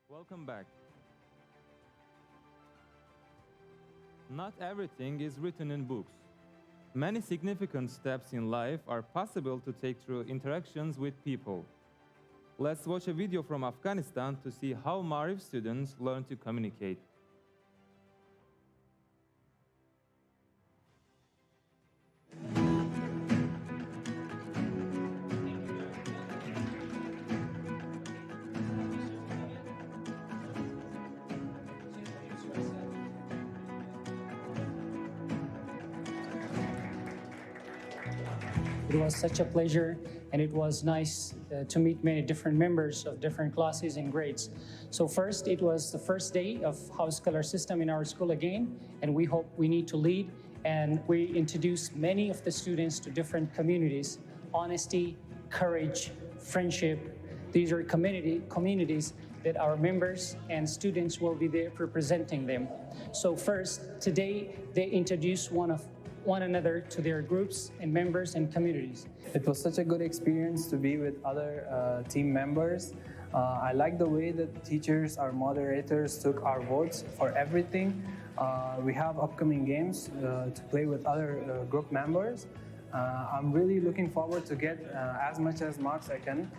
Welcome back. Not everything is written in books. Many significant steps in life are possible to take through interactions with people. Let's watch a video from Afghanistan to see how Marif students learn to communicate. It was such a pleasure, and it was nice to meet many different members of different classes and grades. So first, it was the first day of house color system in our school again, and we hope we need to lead, and we introduce many of the students to different communities: honesty, courage, friendship. These are communities that our members and students will be there representing them. So first, today, they introduce one another to their groups and members and communities. It was such a good experience to be with other team members. I like the way that teachers, our moderators, took our votes for everything. We have upcoming games to play with other group members. I'm really looking forward to get as much as marks I can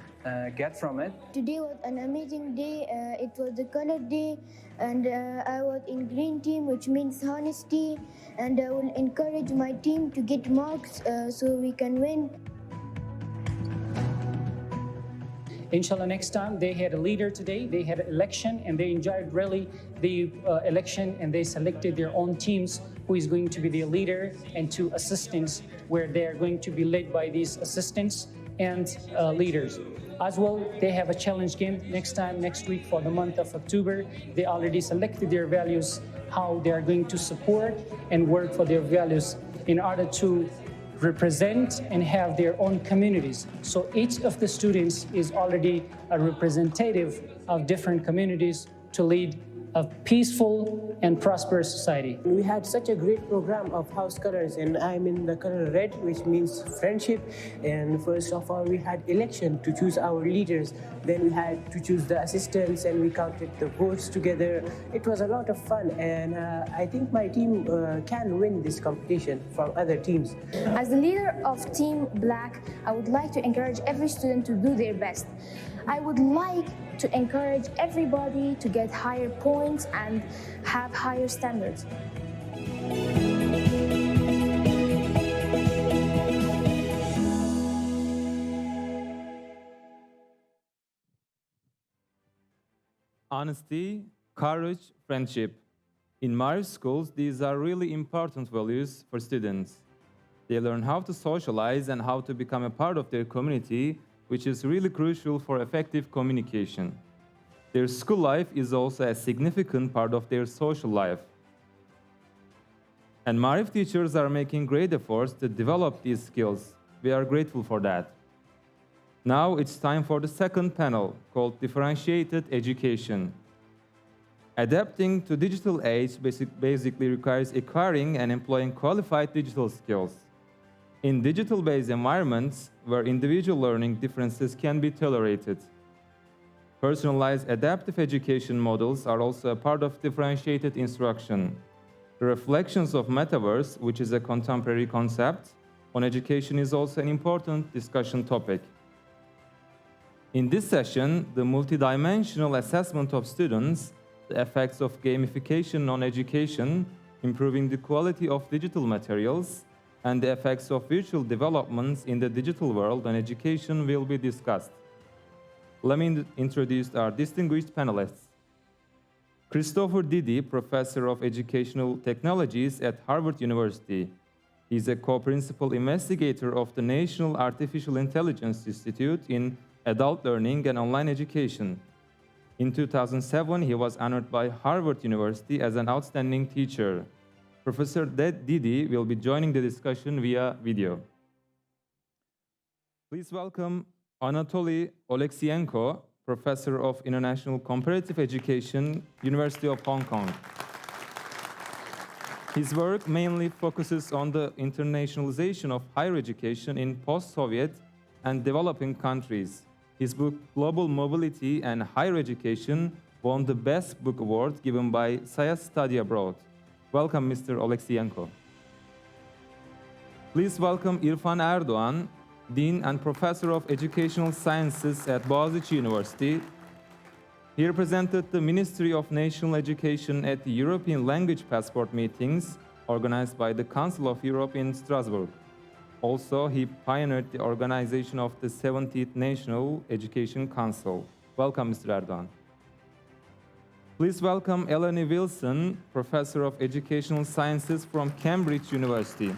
get from it. Today was an amazing day. It was the color day, and I was in green team, which means honesty, and I will encourage my team to get marks so we can win. Inshallah, next time they had a leader today, they had an election, and they enjoyed really the election, and they selected their own teams who is going to be their leader and two assistants, where they are going to be led by these assistants and leaders. As well, they have a challenge game next week for the month of October. They already selected their values, how they are going to support and work for their values in order to represent and have their own communities. So each of the students is already a representative of different communities to lead a peaceful and prosperous society. We had such a great program of house colors, and I'm in the color red, which means friendship. And first of all, we had election to choose our leaders. Then we had to choose the assistants, and we counted the votes together. It was a lot of fun, and I think my team can win this competition from other teams. As the leader of Team Black, I would like to encourage every student to do their best. I would like to encourage everybody to get higher points and have higher standards. Honesty, courage, friendship. In Marif schools, these are really important values for students. They learn how to socialize and how to become a part of their community, which is really crucial for effective communication. Their school life is also a significant part of their social life. And Marif teachers are making great efforts to develop these skills. We are grateful for that. Now it's time for the second panel, called Differentiated Education. Adapting to digital age basically requires acquiring and employing qualified digital skills. In digital-based environments where individual learning differences can be tolerated. Personalized adaptive education models are also a part of differentiated instruction. The reflections of metaverse, which is a contemporary concept, on education is also an important discussion topic. In this session, the multidimensional assessment of students, the effects of gamification on education, improving the quality of digital materials, and the effects of virtual developments in the digital world on education will be discussed. Let me introduce our distinguished panelists. Christopher Dede, Professor of Educational Technologies at Harvard University. He's a co-principal investigator of the National Artificial Intelligence Institute in Adult Learning and Online Education. In 2007, he was honored by Harvard University as an outstanding teacher. Professor Dede will be joining the discussion via video. Please welcome Anatoly Oleksiyenko, Professor of International Comparative Education, University of Hong Kong. His work mainly focuses on the internationalization of higher education in post-Soviet and developing countries. His book, Global Mobility and Higher Education, won the Best Book Award given by Saya Study Abroad. Welcome, Mr. Oleksiyenko. Please welcome İrfan Erdoğan, Dean and Professor of Educational Sciences at Bogazici University. He represented the Ministry of National Education at the European Language Passport meetings organized by the Council of Europe in Strasbourg. Also, he pioneered the organization of the 70th National Education Council. Welcome, Mr. Erdoğan. Please welcome Elaine Wilson, Professor of Educational Sciences from Cambridge University.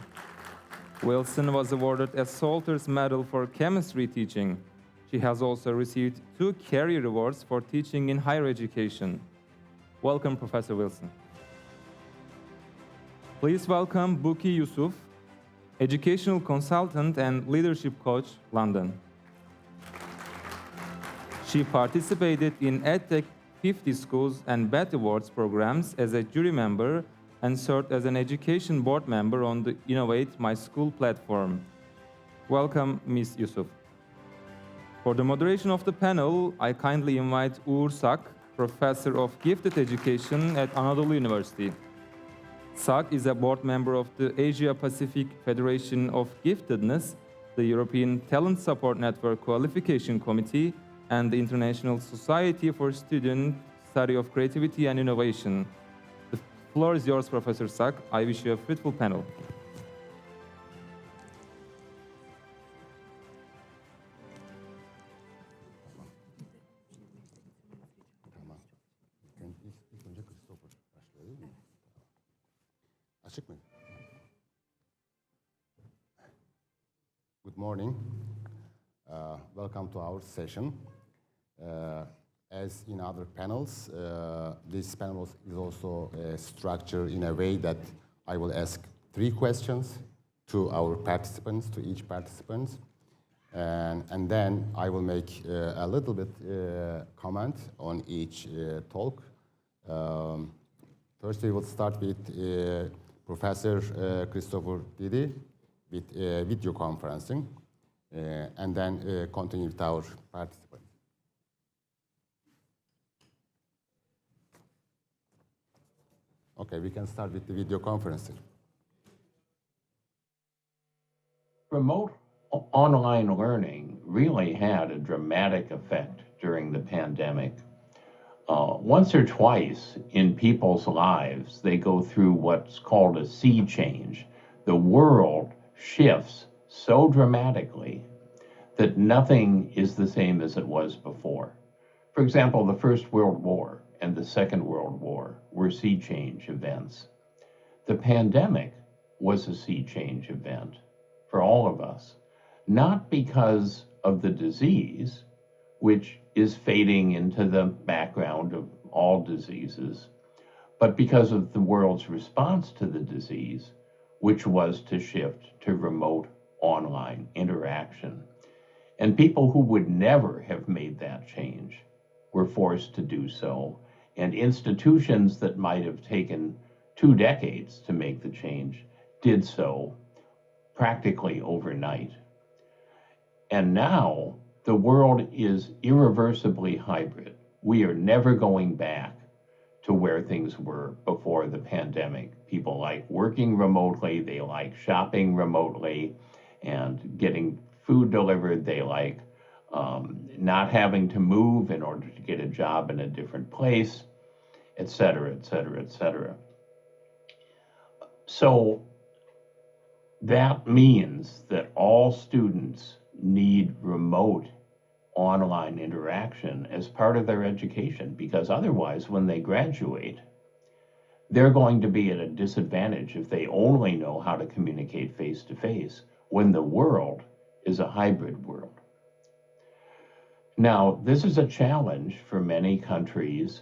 Wilson was awarded a Salters Medal for chemistry teaching. She has also received 2 career awards for teaching in higher education. Welcome, Professor Wilson. Please welcome Bukky Yusuf, educational consultant and leadership coach, London. She participated in EdTech 50 Schools and BET Awards programs as a jury member and served as an education board member on the Innovate My School platform. Welcome, Ms. Yusuf. For the moderation of the panel, I kindly invite Uğur, Professor of Gifted Education at Anadolu University. Sak is a board member of the Asia-Pacific Federation of Giftedness, the European Talent Support Network Qualification Committee, and the International Society for Student Study of Creativity and Innovation. The floor is yours, Professor Sak. I wish you a fruitful panel. Good morning. Welcome to our session. As in other panels, this panel is also structured in a way that I will ask 3 questions to our participants, to each participant, and then I will make a little bit comment on each talk. First, we will start with Professor Christopher Dede with video conferencing, and then continue with our participants. Okay, we can start with the video conferencing. Remote online learning really had a dramatic effect during the pandemic. Once or twice in people's lives, they go through what's called a sea change. The world shifts so dramatically that nothing is the same as it was before. For example, the First World War and the Second World War were sea change events. The pandemic was a sea change event for all of us, not because of the disease, which is fading into the background of all diseases, but because of the world's response to the disease, which was to shift to remote online interaction. And people who would never have made that change were forced to do so. And institutions that might have taken 2 decades to make the change did so practically overnight. And now the world is irreversibly hybrid. We are never going back to where things were before the pandemic. People like working remotely, they like shopping remotely and getting food delivered, they like not having to move in order to get a job in a different place, et cetera, et cetera, et cetera. So that means that all students need remote online interaction as part of their education, because otherwise when they graduate, they're going to be at a disadvantage if they only know how to communicate face-to-face when the world is a hybrid world. Now, this is a challenge for many countries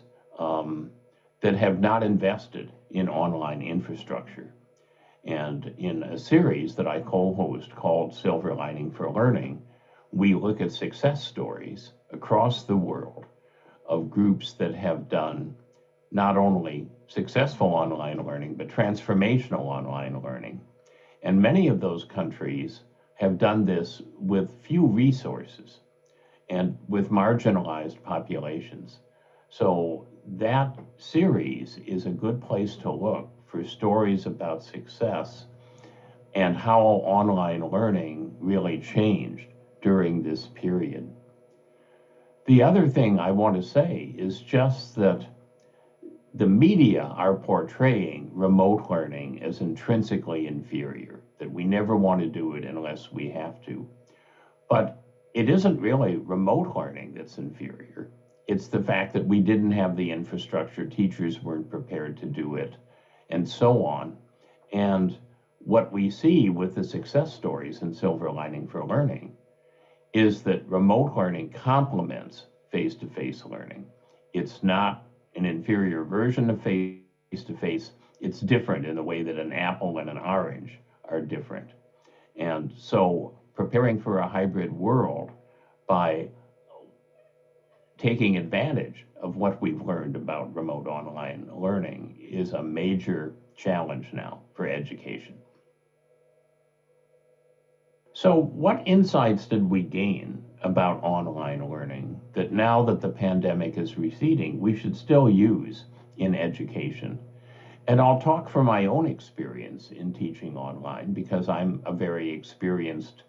that have not invested in online infrastructure. And in a series that I co-host called Silver Lining for Learning, we look at success stories across the world of groups that have done not only successful online learning, but transformational online learning. And many of those countries have done this with few resources and with marginalized populations. So that series is a good place to look for stories about success and how online learning really changed during this period. The other thing I want to say is just that the media are portraying remote learning as intrinsically inferior, that we never want to do it unless we have to. But it isn't really remote learning that's inferior. It's the fact that we didn't have the infrastructure, teachers weren't prepared to do it, and so on. And what we see with the success stories in Silver Lining for Learning is that remote learning complements face-to-face learning. It's not an inferior version of face-to-face. It's different in the way that an apple and an orange are different. And so preparing for a hybrid world by taking advantage of what we've learned about remote online learning is a major challenge now for education. So what insights did we gain about online learning that now that the pandemic is receding, we should still use in education? And I'll talk from my own experience in teaching online because I'm a very experienced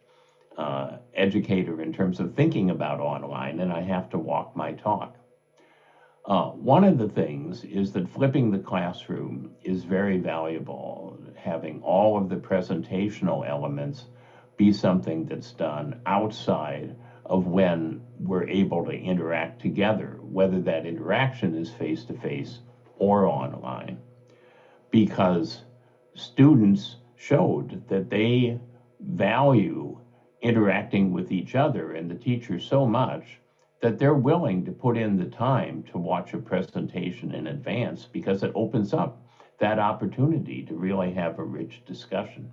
educator in terms of thinking about online, and I have to walk my talk. One of the things is that flipping the classroom is very valuable, having all of the presentational elements be something that's done outside of when we're able to interact together, whether that interaction is face-to-face or online. Because students showed that they value interacting with each other and the teacher so much that they're willing to put in the time to watch a presentation in advance because it opens up that opportunity to really have a rich discussion.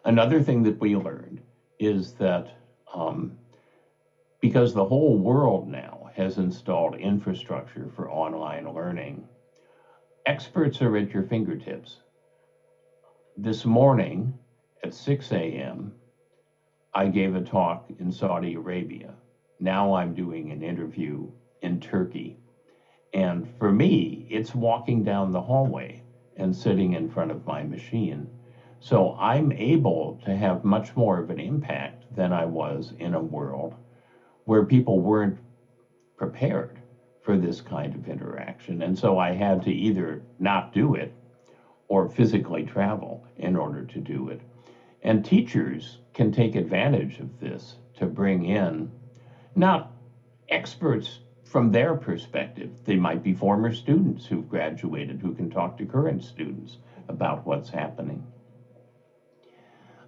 Another thing that we learned is that because the whole world now has installed infrastructure for online learning, experts are at your fingertips. This morning at 6 a.m., I gave a talk in Saudi Arabia. Now I'm doing an interview in Turkey. And for me, it's walking down the hallway and sitting in front of my machine. So I'm able to have much more of an impact than I was in a world where people weren't prepared for this kind of interaction. And so I had to either not do it or physically travel in order to do it. And teachers can take advantage of this to bring in not experts from their perspective. They might be former students who've graduated who can talk to current students about what's happening.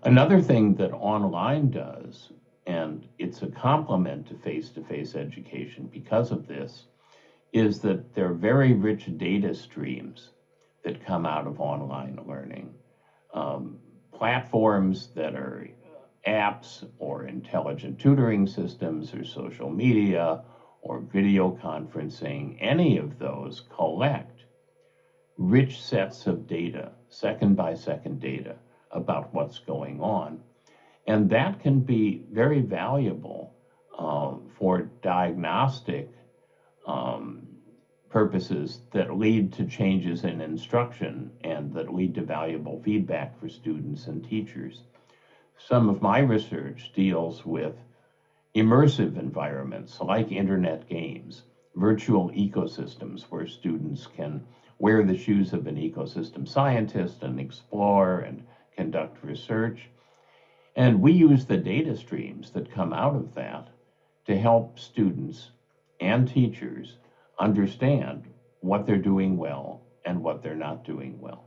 Another thing that online does, and it's a complement to face-to-face education because of this, is that there are very rich data streams that come out of online learning. Platforms that are apps or intelligent tutoring systems or social media or video conferencing, any of those collect rich sets of data, second-by-second data, about what's going on. And that can be very valuable for diagnostic purposes that lead to changes in instruction and that lead to valuable feedback for students and teachers. Some of my research deals with immersive environments like internet games, virtual ecosystems where students can wear the shoes of an ecosystem scientist and explore and conduct research. And we use the data streams that come out of that to help students and teachers understand what they're doing well and what they're not doing well.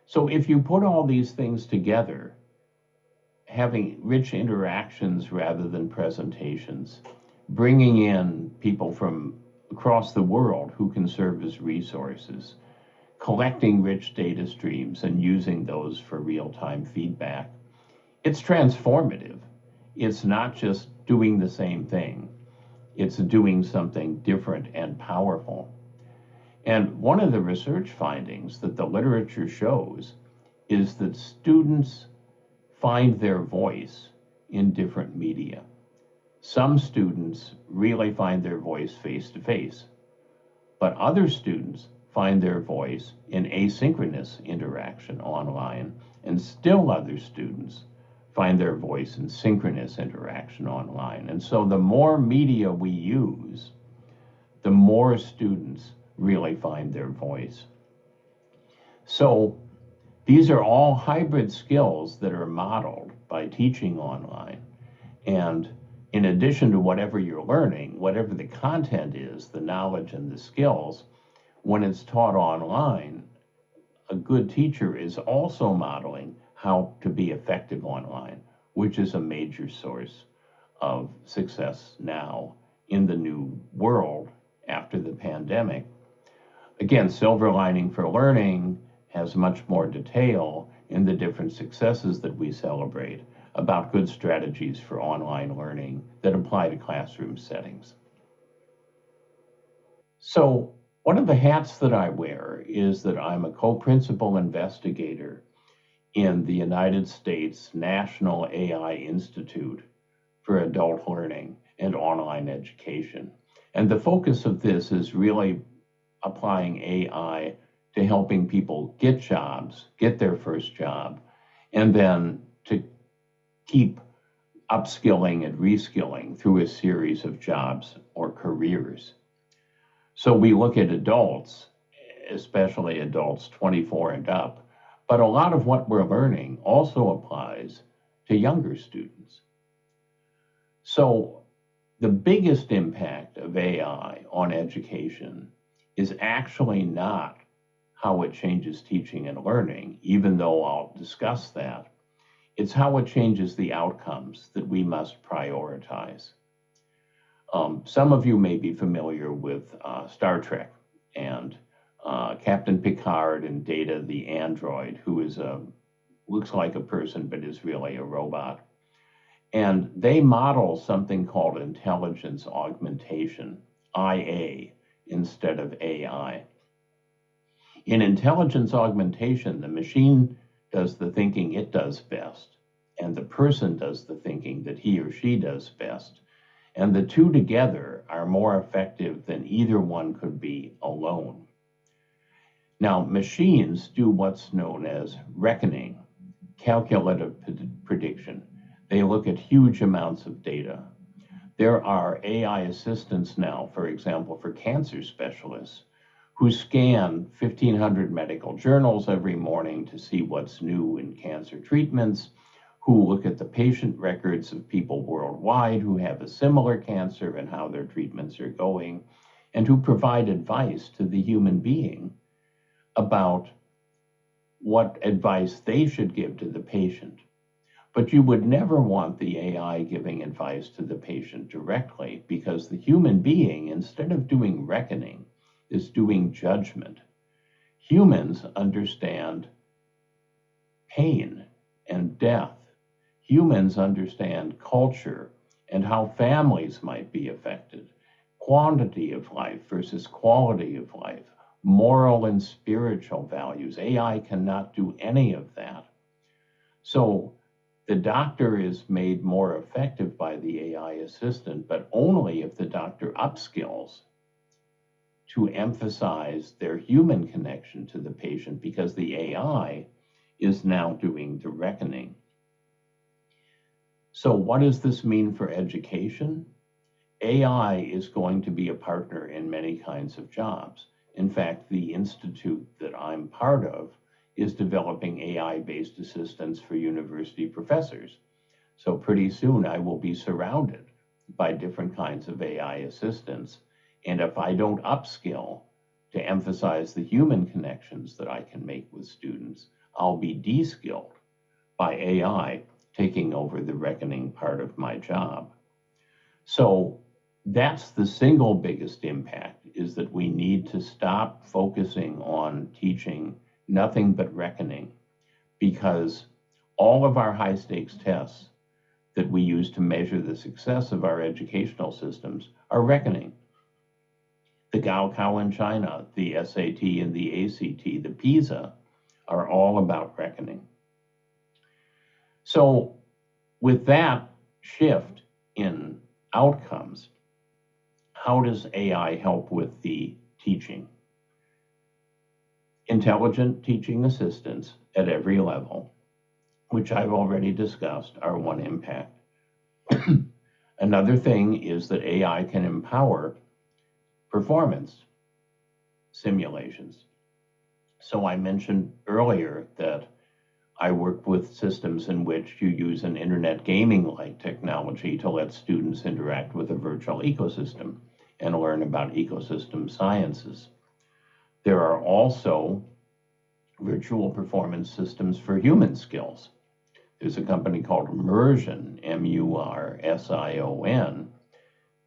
So if you put all these things together, having rich interactions rather than presentations, bringing in people from across the world who can serve as resources, collecting rich data streams and using those for real-time feedback, it's transformative. It's not just doing the same thing. It's doing something different and powerful. And one of the research findings that the literature shows is that students find their voice in different media. Some students really find their voice face-to-face, but other students find their voice in asynchronous interaction online, and still other students find their voice in synchronous interaction online. And so the more media we use, the more students really find their voice. So these are all hybrid skills that are modeled by teaching online. And in addition to whatever you're learning, whatever the content is, the knowledge and the skills, when it's taught online, a good teacher is also modeling how to be effective online, which is a major source of success now in the new world after the pandemic. Again, silver lining for learning has much more detail in the different successes that we celebrate about good strategies for online learning that apply to classroom settings. So one of the hats that I wear is that I'm a co-principal investigator in the United States National AI Institute for Adult Learning and Online Education. And the focus of this is really applying AI to helping people get jobs, get their first job, and then to keep upskilling and reskilling through a series of jobs or careers. So we look at adults, especially adults 24 and up, but a lot of what we're learning also applies to younger students. So the biggest impact of AI on education is actually not how it changes teaching and learning, even though I'll discuss that. It's how it changes the outcomes that we must prioritize. Some of you may be familiar with Star Trek and Captain Picard and Data the android, who is looks like a person but is really a robot. And they model something called intelligence augmentation, IA, instead of AI. In intelligence augmentation, the machine does the thinking it does best, and the person does the thinking that he or she does best. And the two together are more effective than either one could be alone. Now, machines do what's known as reckoning, calculative prediction. They look at huge amounts of data. There are AI assistants now, for example, for cancer specialists who scan 1,500 medical journals every morning to see what's new in cancer treatments, who look at the patient records of people worldwide who have a similar cancer and how their treatments are going, and who provide advice to the human being about what advice they should give to the patient. But you would never want the AI giving advice to the patient directly, because the human being, instead of doing reckoning, is doing judgment. Humans understand pain and death. Humans understand culture and how families might be affected, quantity of life versus quality of life, moral and spiritual values. AI cannot do any of that. So the doctor is made more effective by the AI assistant, but only if the doctor upskills to emphasize their human connection to the patient, because the AI is now doing the reckoning. So what does this mean for education? AI is going to be a partner in many kinds of jobs. In fact, the institute that I'm part of is developing AI-based assistants for university professors. So pretty soon I will be surrounded by different kinds of AI assistants. And if I don't upskill to emphasize the human connections that I can make with students, I'll be de-skilled by AI taking over the reckoning part of my job. So that's the single biggest impact, is that we need to stop focusing on teaching nothing but reckoning, because all of our high stakes tests that we use to measure the success of our educational systems are reckoning. The Gaokao in China, the SAT and the ACT, the PISA are all about reckoning. So with that shift in outcomes. How does AI help with the teaching? Intelligent teaching assistants at every level, which I've already discussed, are one impact. Another thing is that AI can empower performance simulations. So I mentioned earlier that I work with systems in which you use an internet gaming-like technology to let students interact with a virtual ecosystem and learn about ecosystem sciences. There are also virtual performance systems for human skills. There's a company called Immersion, M-U-R-S-I-O-N,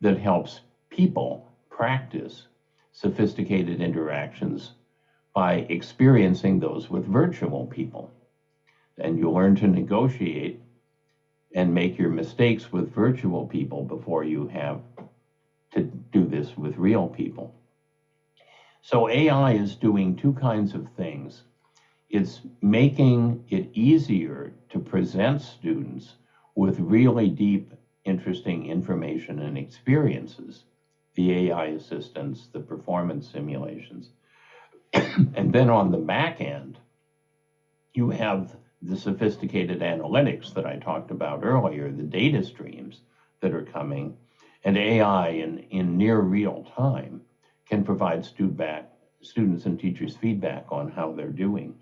that helps people practice sophisticated interactions by experiencing those with virtual people. And you learn to negotiate and make your mistakes with virtual people before you have to do this with real people. So AI is doing two kinds of things. It's making it easier to present students with really deep, interesting information and experiences, the AI assistants, the performance simulations. And then on the back end, you have the sophisticated analytics that I talked about earlier, the data streams that are coming, and AI in near real time can provide students and teachers feedback on how they're doing.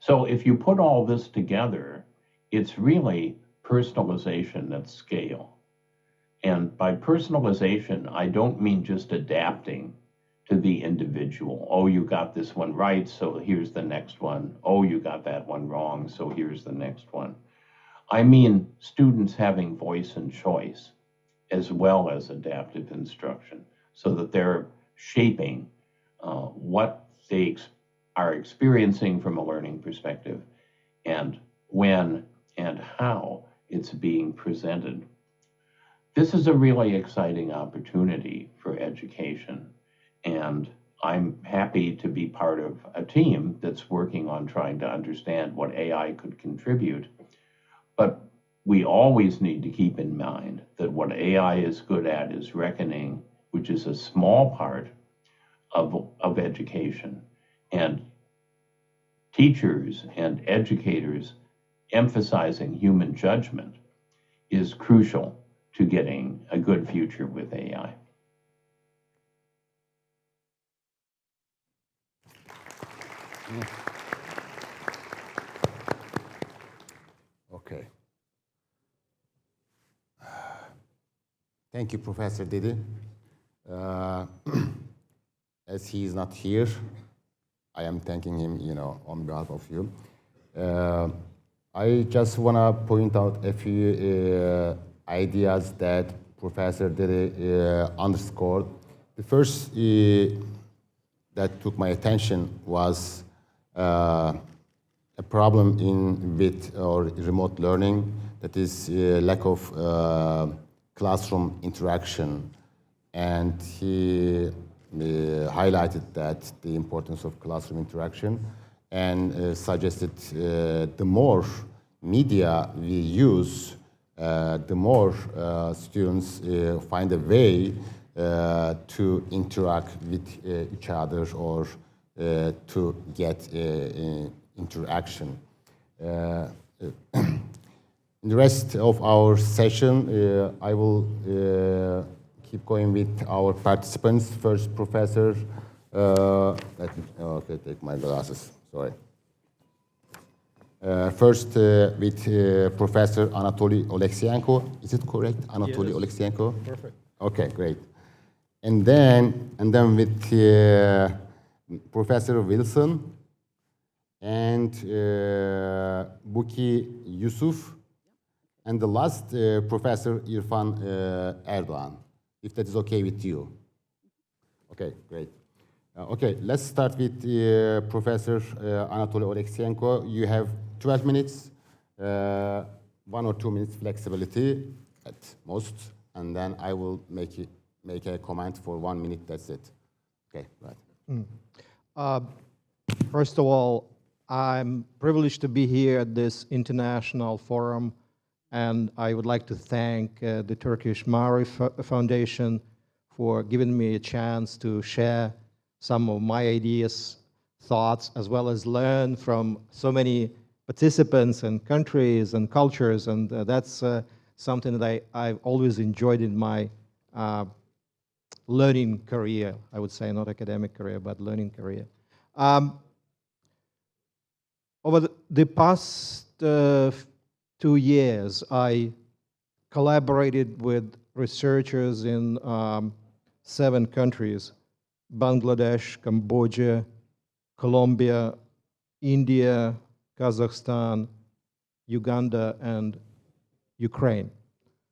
So if you put all this together, it's really personalization at scale. And by personalization, I don't mean just adapting to the individual. Oh, you got this one right, so here's the next one. Oh, you got that one wrong, so here's the next one. I mean students having voice and choice as well as adaptive instruction so that they're shaping what they are experiencing from a learning perspective and when and how it's being presented. This is a really exciting opportunity for education. And I'm happy to be part of a team that's working on trying to understand what AI could contribute. But we always need to keep in mind that what AI is good at is reckoning, which is a small part of education. And teachers and educators emphasizing human judgment is crucial to getting a good future with AI. Okay. Thank you, Professor Dede. As he is not here, I am thanking him, on behalf of you. I just want to point out a few ideas that Professor Dede underscored. The first that took my attention was a problem with or remote learning, that is lack of classroom interaction. And he highlighted that the importance of classroom interaction and suggested the more media we use, the more students find a way to interact with each other or to get interaction. In the rest of our session, I will keep going with our participants. First, Professor, okay, take my glasses, sorry. First, with Professor Anatoly Oleksiyenko. Is it correct, Anatoly Oleksiyenko? Perfect. Okay, great. And then with Professor Wilson and Bukky Yusuf, and the last Professor İrfan Erdoğan, if that is okay with you. Okay, great. Okay, let's start with Professor Anatoly Oleksiyenko. You have 12 minutes, 1 or 2 minutes flexibility at most, and then I will make a comment for 1 minute, that's it. Okay, right. First of all, I'm privileged to be here at this international forum And I would like to thank the Turkish Maori Foundation for giving me a chance to share some of my ideas, thoughts, as well as learn from so many participants and countries and cultures. And that's something that I've always enjoyed in my learning career, I would say, not academic career, but learning career. Over the past 2 years, I collaborated with researchers in 7 countries: Bangladesh, Cambodia, Colombia, India, Kazakhstan, Uganda, and Ukraine.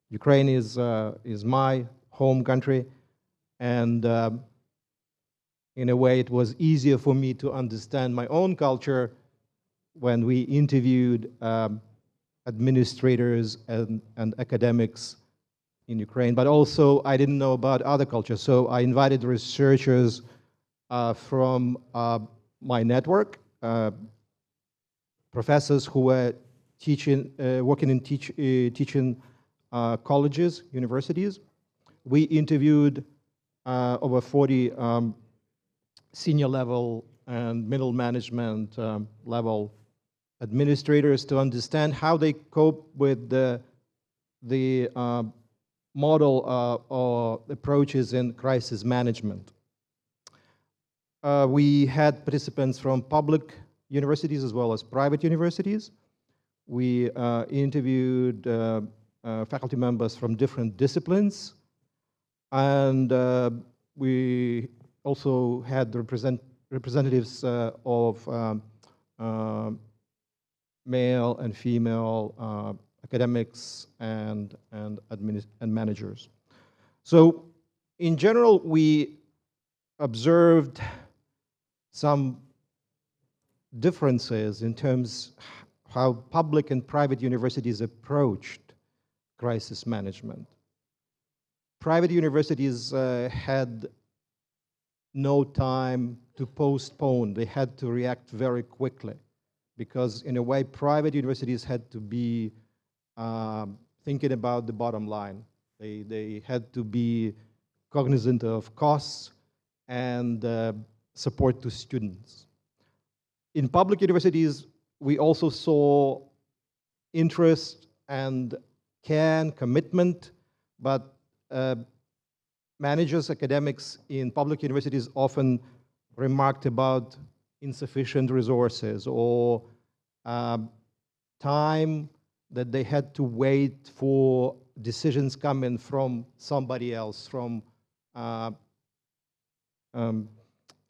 Ukraine is my home country, and in a way it was easier for me to understand my own culture when we interviewed administrators and academics in Ukraine, but also I didn't know about other cultures, so I invited researchers from my network, professors who were teaching, working in teaching colleges, universities. We interviewed over 40 senior level and middle management level administrators to understand how they cope with the model or approaches in crisis management. We had participants from public universities as well as private universities. We interviewed faculty members from different disciplines, and we also had representatives of male and female academics and managers. So in general, we observed some differences in terms how public and private universities approached crisis management. Private universities had no time to postpone. They had to react very quickly because, in a way, private universities had to be thinking about the bottom line. They had to be cognizant of costs and support to students. In public universities, we also saw interest and care and commitment, but managers, academics in public universities often remarked about insufficient resources or time that they had to wait for decisions coming from somebody else, from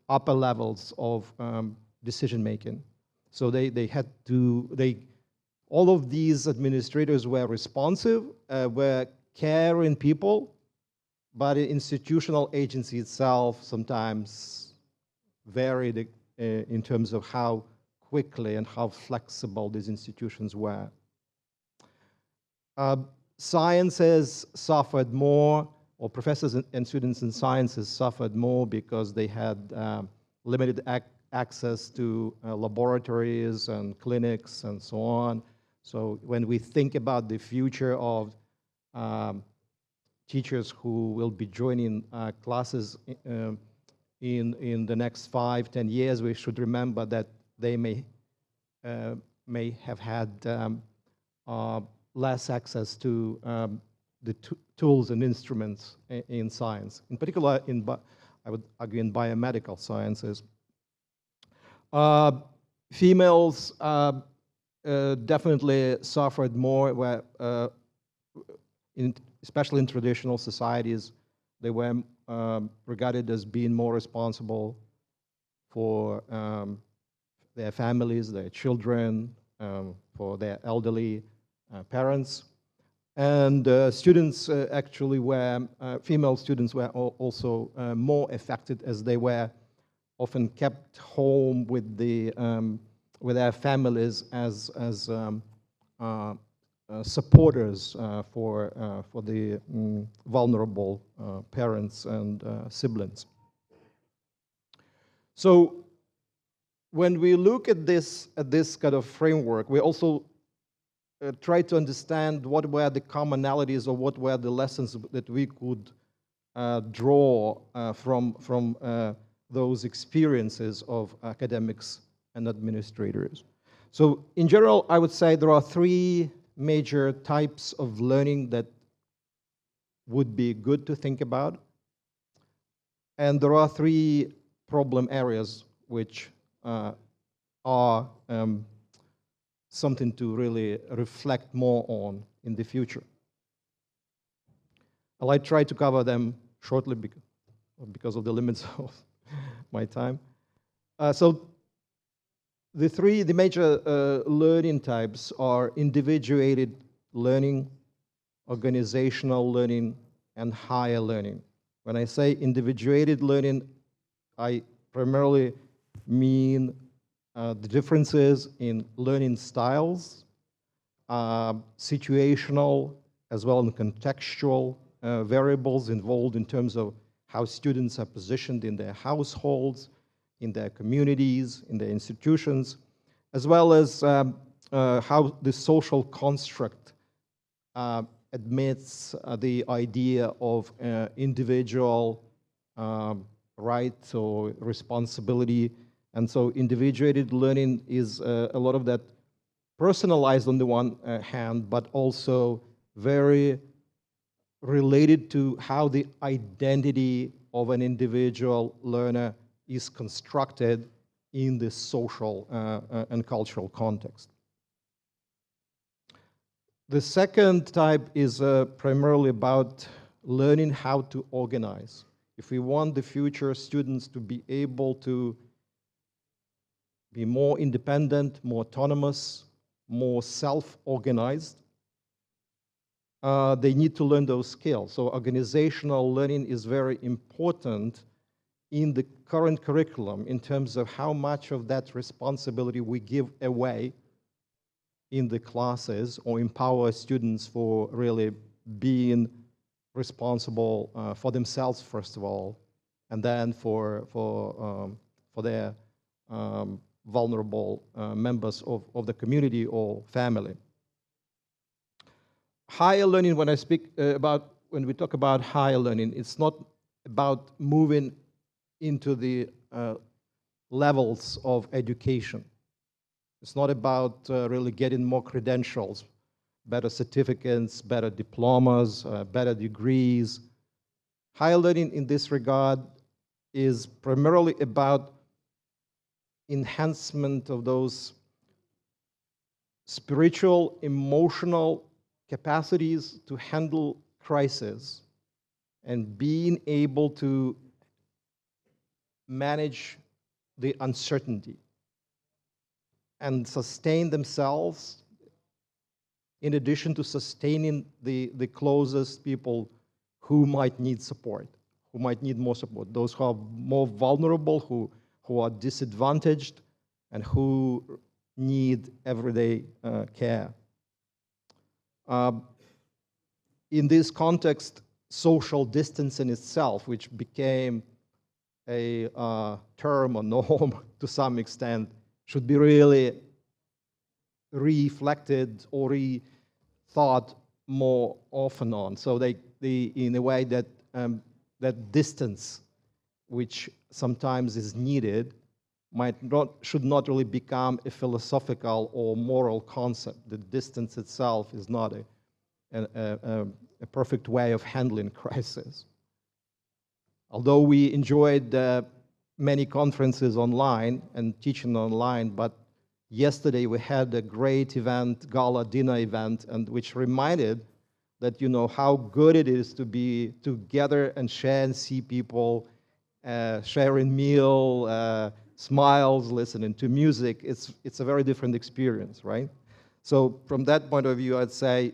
upper levels of decision making. So they had to, all of these administrators were responsive, were caring people, but the institutional agency itself sometimes varied in terms of how quickly and how flexible these institutions were. Sciences suffered more, or professors and students in sciences suffered more because they had limited access to laboratories and clinics and so on. So when we think about the future of teachers who will be joining classes in the next 5-10 years, we should remember that they may have had less access to the tools and instruments in science, in particular I would argue in biomedical sciences. Females definitely suffered more, especially in traditional societies. They were regarded as being more responsible for their families, their children, for their elderly parents. And students actually were, female students were also more affected, as they were often kept home with their families as supporters for the vulnerable parents and siblings. So when we look at this kind of framework, we also try to understand what were the commonalities or what were the lessons that we could draw from those experiences of academics and administrators. So in general, I would say there are three major types of learning that would be good to think about. And there are three problem areas which are something to really reflect more on in the future. I'll try to cover them shortly because of the limits of my time. So the major learning types are individuated learning, organizational learning, and higher learning. When I say individuated learning, I primarily mean the differences in learning styles, situational as well as contextual variables involved in terms of how students are positioned in their households, in their communities, in their institutions, as well as how the social construct admits the idea of individual rights or responsibility. And so individuated learning is a lot of that personalized on the one hand, but also very related to how the identity of an individual learner is constructed in the social and cultural context. The second type is primarily about learning how to organize. If we want the future students to be able to be more independent, more autonomous, more self-organized, they need to learn those skills. So organizational learning is very important in the current curriculum in terms of how much of that responsibility we give away in the classes or empower students for really being responsible for themselves, first of all, and then for their vulnerable members of the community or family. Higher learning, when we talk about higher learning, it's not about moving into the levels of education. It's not about really getting more credentials, better certificates, better diplomas, better degrees. Higher learning in this regard is primarily about enhancement of those spiritual, emotional capacities to handle crisis and being able to manage the uncertainty and sustain themselves in addition to sustaining the closest people who might need support, who might need more support, those who are more vulnerable, who are disadvantaged, and who need everyday care. In this context, social distancing itself, which became a term or norm to some extent, should be really reflected or rethought more often on. So in a way that that distance, which sometimes is needed, should not really become a philosophical or moral concept. The distance itself is not a perfect way of handling crisis. Although we enjoyed many conferences online and teaching online, but yesterday we had a great event, gala dinner event, and which reminded that how good it is to be together and share and see people sharing meal, smiles, listening to music. It's a very different experience, right? So from that point of view, I'd say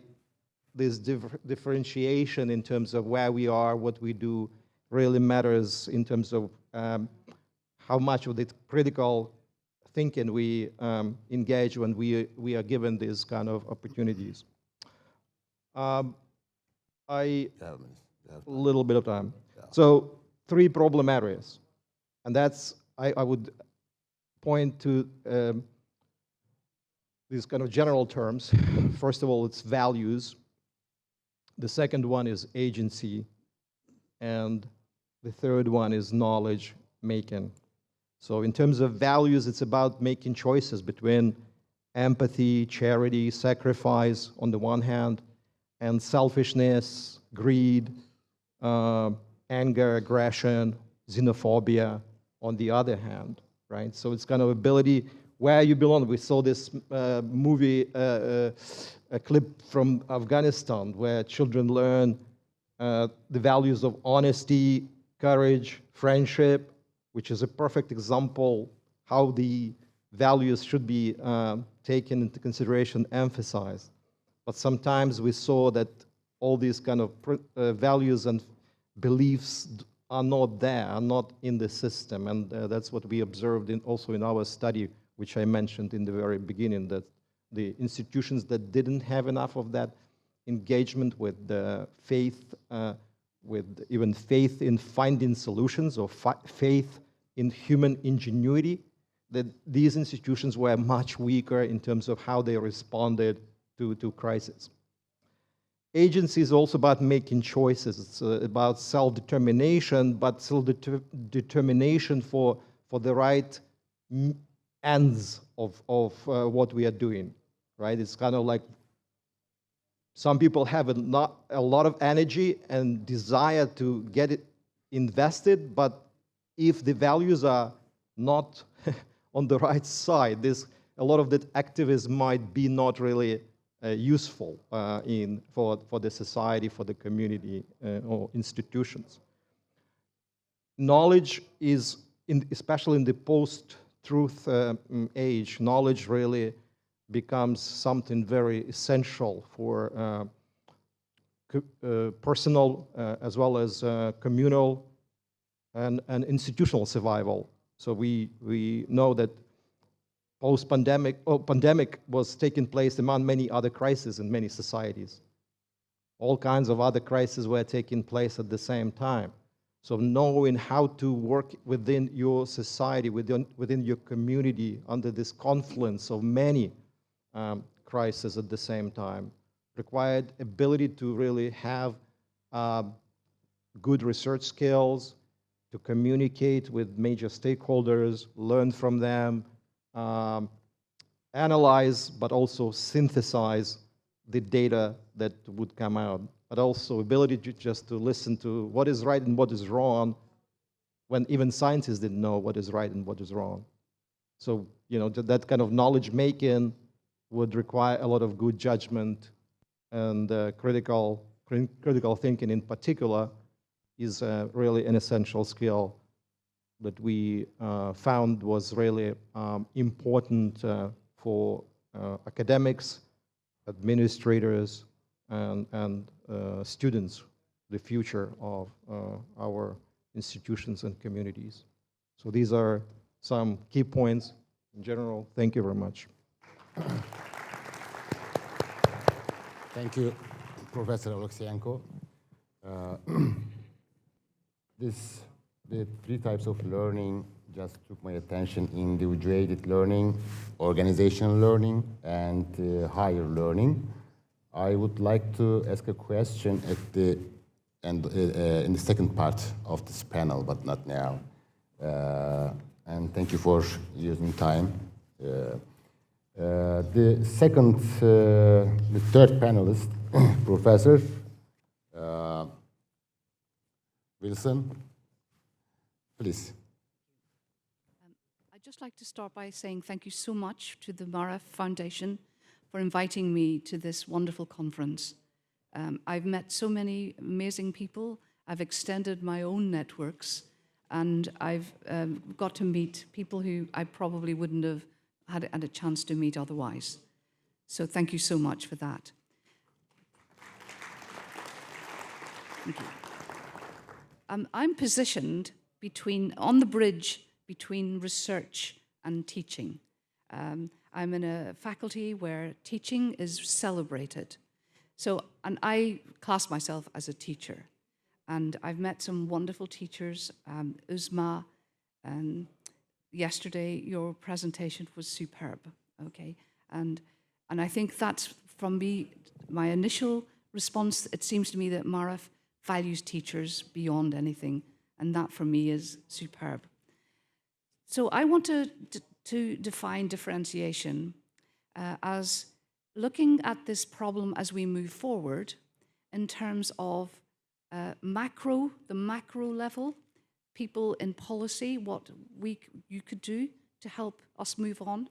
this differentiation in terms of where we are, what we do, really matters in terms of how much of the critical thinking we engage when we are given these kind of opportunities. A little bit of time. Yeah. So 3 problem areas, and that's, I would point to these kind of general terms. First of all, it's values. The second one is agency. And the third one is knowledge making. So in terms of values, it's about making choices between empathy, charity, sacrifice on the one hand, and selfishness, greed, anger, aggression, xenophobia on the other hand, right? So it's kind of ability where you belong. We saw this movie, a clip from Afghanistan, where children learn the values of honesty, courage, friendship, which is a perfect example how the values should be taken into consideration, emphasized. But sometimes we saw that all these kind of values and beliefs are not there, are not in the system. And that's what we observed also in our study, which I mentioned in the very beginning, that the institutions that didn't have enough of that engagement with the faith, with even faith in finding solutions or faith in human ingenuity, that these institutions were much weaker in terms of how they responded to crisis. Agency is also about making choices. It's about self-determination, but self-determination for the right ends of what we are doing, right? It's kind of like some people have a lot of energy and desire to get it invested, but if the values are not on the right side, a lot of that activism might be not really useful for the society, for the community, or institutions. Knowledge is, especially in the post-truth age, knowledge really becomes something very essential for personal as well as communal and institutional survival. So we know that pandemic was taking place among many other crises in many societies. All kinds of other crises were taking place at the same time. So knowing how to work within your society, within your community, under this confluence of many crises at the same time, required ability to really have good research skills, to communicate with major stakeholders, learn from them, analyze, but also synthesize the data that would come out, but also ability to just to listen to what is right and what is wrong when even scientists didn't know what is right and what is wrong. So, that kind of knowledge making would require a lot of good judgment, and critical thinking in particular is really an essential skill that we found was really important for academics, administrators, and students, the future of our institutions and communities. So these are some key points in general. Thank you very much. Thank you, Professor Oleksiyenko. The three types of learning just took my attention: individuated learning, organizational learning, and higher learning. I would like to ask a question at the end, in the second part of this panel, but not now. And thank you for using time. The third panelist, Professor Wilson, please. I'd just like to start by saying thank you so much to the Mara Foundation for inviting me to this wonderful conference. I've met so many amazing people. I've extended my own networks, and I've got to meet people who I probably wouldn't have had a chance to meet otherwise. So thank you so much for that. Thank you. I'm positioned on the bridge between research and teaching. I'm in a faculty where teaching is celebrated. And I class myself as a teacher. And I've met some wonderful teachers, Uzma, yesterday your presentation was superb, okay? And And I think that's, from me, my initial response, it seems to me that Marif values teachers beyond anything, and that for me is superb. So I want to define differentiation as looking at this problem as we move forward in terms of the macro level, people in policy, what you could do to help us move on,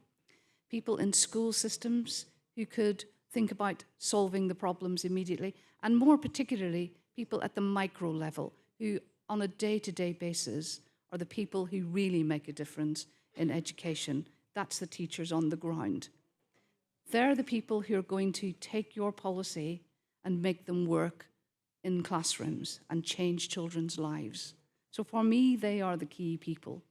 people in school systems who could think about solving the problems immediately, and more particularly, people at the micro level who, on a day-to-day basis, are the people who really make a difference in education. That's the teachers on the ground. They're the people who are going to take your policy and make them work in classrooms and change children's lives. So for me, they are the key people.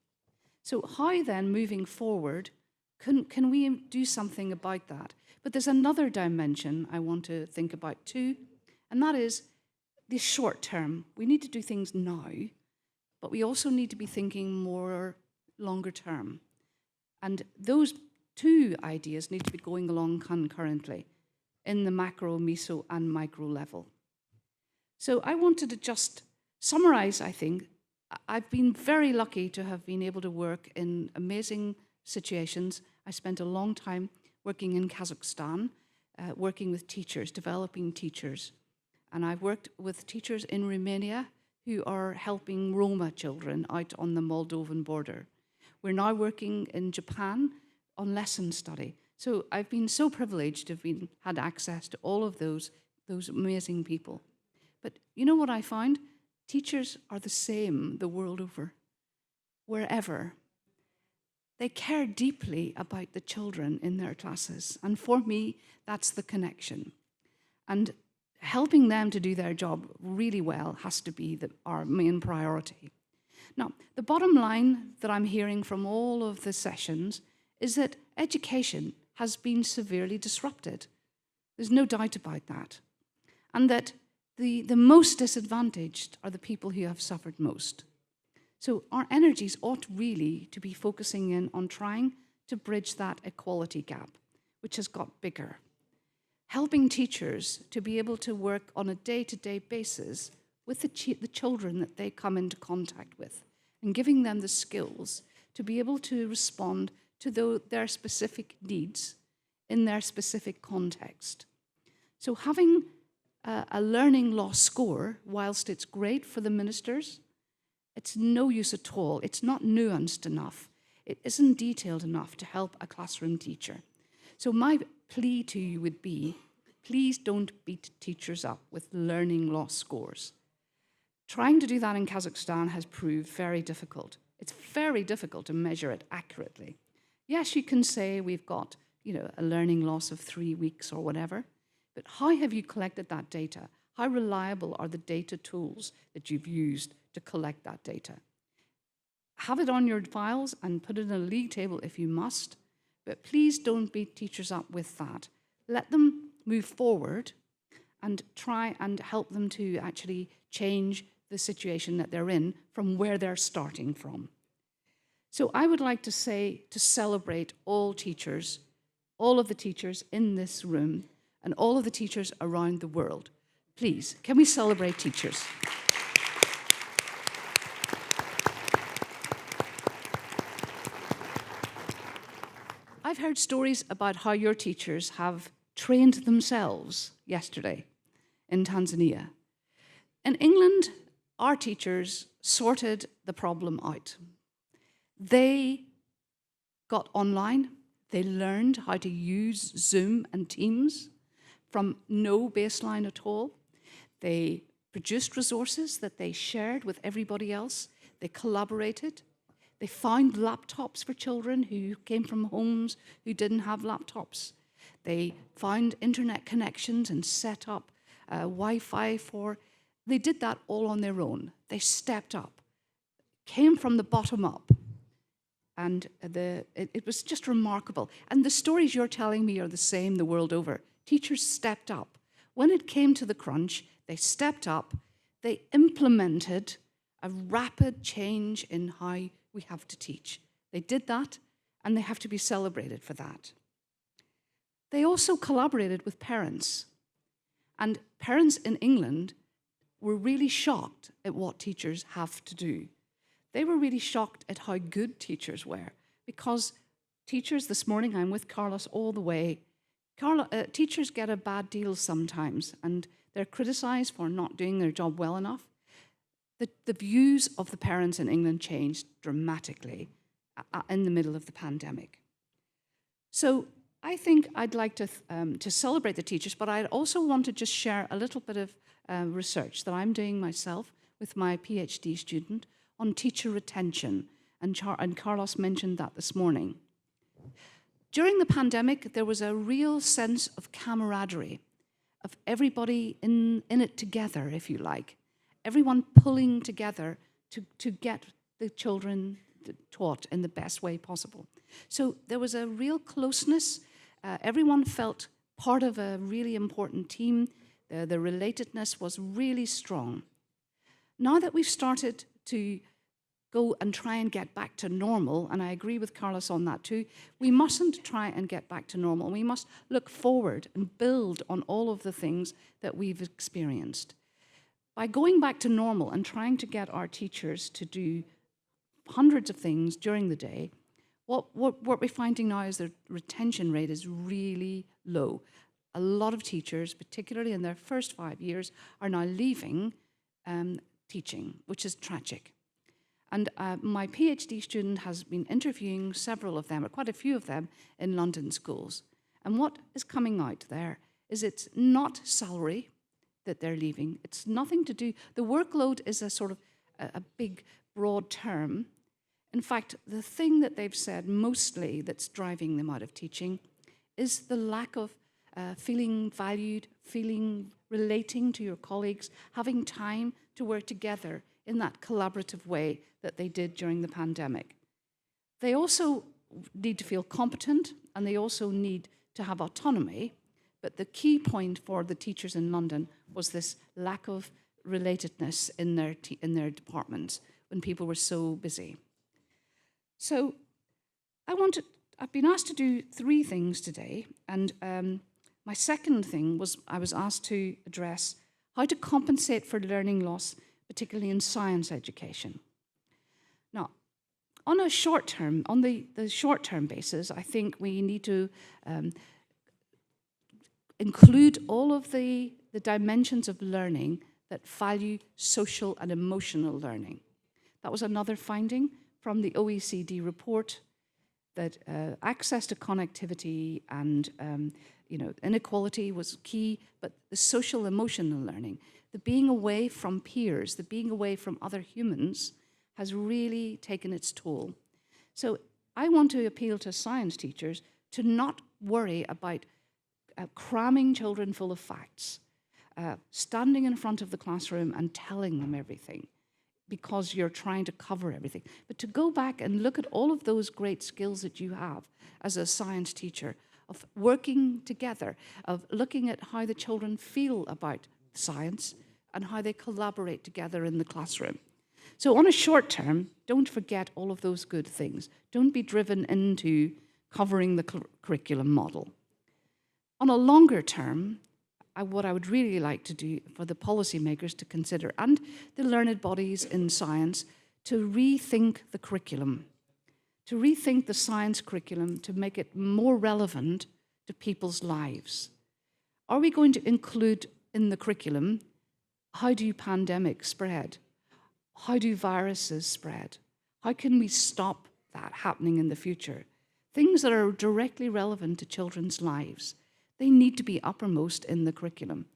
So how then, moving forward, can we do something about that? But there's another dimension I want to think about too, and that is the short term. We need to do things now, but we also need to be thinking more longer term. And those two ideas need to be going along concurrently in the macro, meso, and micro level. So I wanted to just summarize, I think. I've been very lucky to have been able to work in amazing situations. I spent a long time working in Kazakhstan, working with teachers, developing teachers. And I've worked with teachers in Romania who are helping Roma children out on the Moldovan border. We're now working in Japan on lesson study. So I've been so privileged to have had access to all of those amazing people. But you know what I find? Teachers are the same the world over, wherever. They care deeply about the children in their classes. And for me, that's the connection. And helping them to do their job really well has to be our main priority. Now, the bottom line that I'm hearing from all of the sessions is that education has been severely disrupted. There's no doubt about that. And that the most disadvantaged are the people who have suffered most. So our energies ought really to be focusing in on trying to bridge that equality gap, which has got bigger. Helping teachers to be able to work on a day-to-day basis with the children that they come into contact with, and giving them the skills to be able to respond to their specific needs in their specific context. So having a learning loss score, whilst it's great for the ministers, it's no use at all. It's not nuanced enough. It isn't detailed enough to help a classroom teacher. So my plea to you would be, please don't beat teachers up with learning loss scores. Trying to do that in Kazakhstan has proved very difficult. It's very difficult to measure it accurately. Yes, you can say we've got, a learning loss of 3 weeks or whatever, but how have you collected that data? How reliable are the data tools that you've used to collect that data? Have it on your files and put it in a league table if you must, but please don't beat teachers up with that. Let them move forward and try and help them to actually change the situation that they're in from where they're starting from. So I would like to say, to celebrate all teachers, all of the teachers in this room, and all of the teachers around the world. Please, can we celebrate teachers? I've heard stories about how your teachers have trained themselves yesterday in Tanzania. In England, our teachers sorted the problem out. They got online, they learned how to use Zoom and Teams from no baseline at all. They produced resources that they shared with everybody else. They collaborated. They found laptops for children who came from homes who didn't have laptops. They found internet connections and set up Wi-Fi they did that all on their own. They stepped up, came from the bottom up. And it was just remarkable. And the stories you're telling me are the same the world over. Teachers stepped up. When it came to the crunch, they stepped up. They implemented a rapid change in how we have to teach. They did that, and they have to be celebrated for that. They also collaborated with parents. And parents in England were really shocked at what teachers have to do. They were really shocked at how good teachers were, because teachers, this morning I'm with Carlos all the way, teachers get a bad deal sometimes, and they're criticised for not doing their job well enough. The views of the parents in England changed dramatically in the middle of the pandemic. So I think I'd like to celebrate the teachers, but I'd also want to just share a little bit of research that I'm doing myself with my PhD student on teacher retention, and Carlos mentioned that this morning. During the pandemic, there was a real sense of camaraderie, of everybody in it together, if you like. Everyone pulling together to get the children taught in the best way possible. So there was a real closeness. Everyone felt part of a really important team. The relatedness was really strong. Now that we've started to go and try and get back to normal, and I agree with Carlos on that too, we mustn't try and get back to normal. We must look forward and build on all of the things that we've experienced. By going back to normal and trying to get our teachers to do hundreds of things during the day, what we're finding now is the retention rate is really low. A lot of teachers, particularly in their first 5 years, are now leaving teaching, which is tragic. And my PhD student has been interviewing several of them, or quite a few of them, in London schools. And what is coming out there is it's not salary that they're leaving. It's nothing to do, the workload is a sort of a big, broad term. In fact, the thing that they've said mostly that's driving them out of teaching is the lack of feeling valued, relating to your colleagues, having time to work together in that collaborative way that they did during the pandemic. They also need to feel competent, and they also need to have autonomy. But the key point for the teachers in London was this lack of relatedness in their departments when people were so busy. So I've been asked to do 3 things today, and my second thing was I was asked to address how to compensate for learning loss, particularly in science education. Now, on the short-term basis, I think we need to include all of the dimensions of learning that value social and emotional learning. That was another finding from the OECD report, that access to connectivity and inequality was key, but the social emotional learning, the being away from peers, the being away from other humans, has really taken its toll. So I want to appeal to science teachers to not worry about cramming children full of facts, standing in front of the classroom and telling them everything because you're trying to cover everything. But to go back and look at all of those great skills that you have as a science teacher, of working together, of looking at how the children feel about science and how they collaborate together in the classroom. So on a short term, don't forget all of those good things. Don't be driven into covering the curriculum model. On a longer term, what I would really like to do for the policymakers to consider, and the learned bodies in science, to rethink the curriculum, to rethink the science curriculum to make it more relevant to people's lives. Are we going to include in the curriculum, how do pandemics spread? How do viruses spread? How can we stop that happening in the future? Things that are directly relevant to children's lives. They need to be uppermost in the curriculum.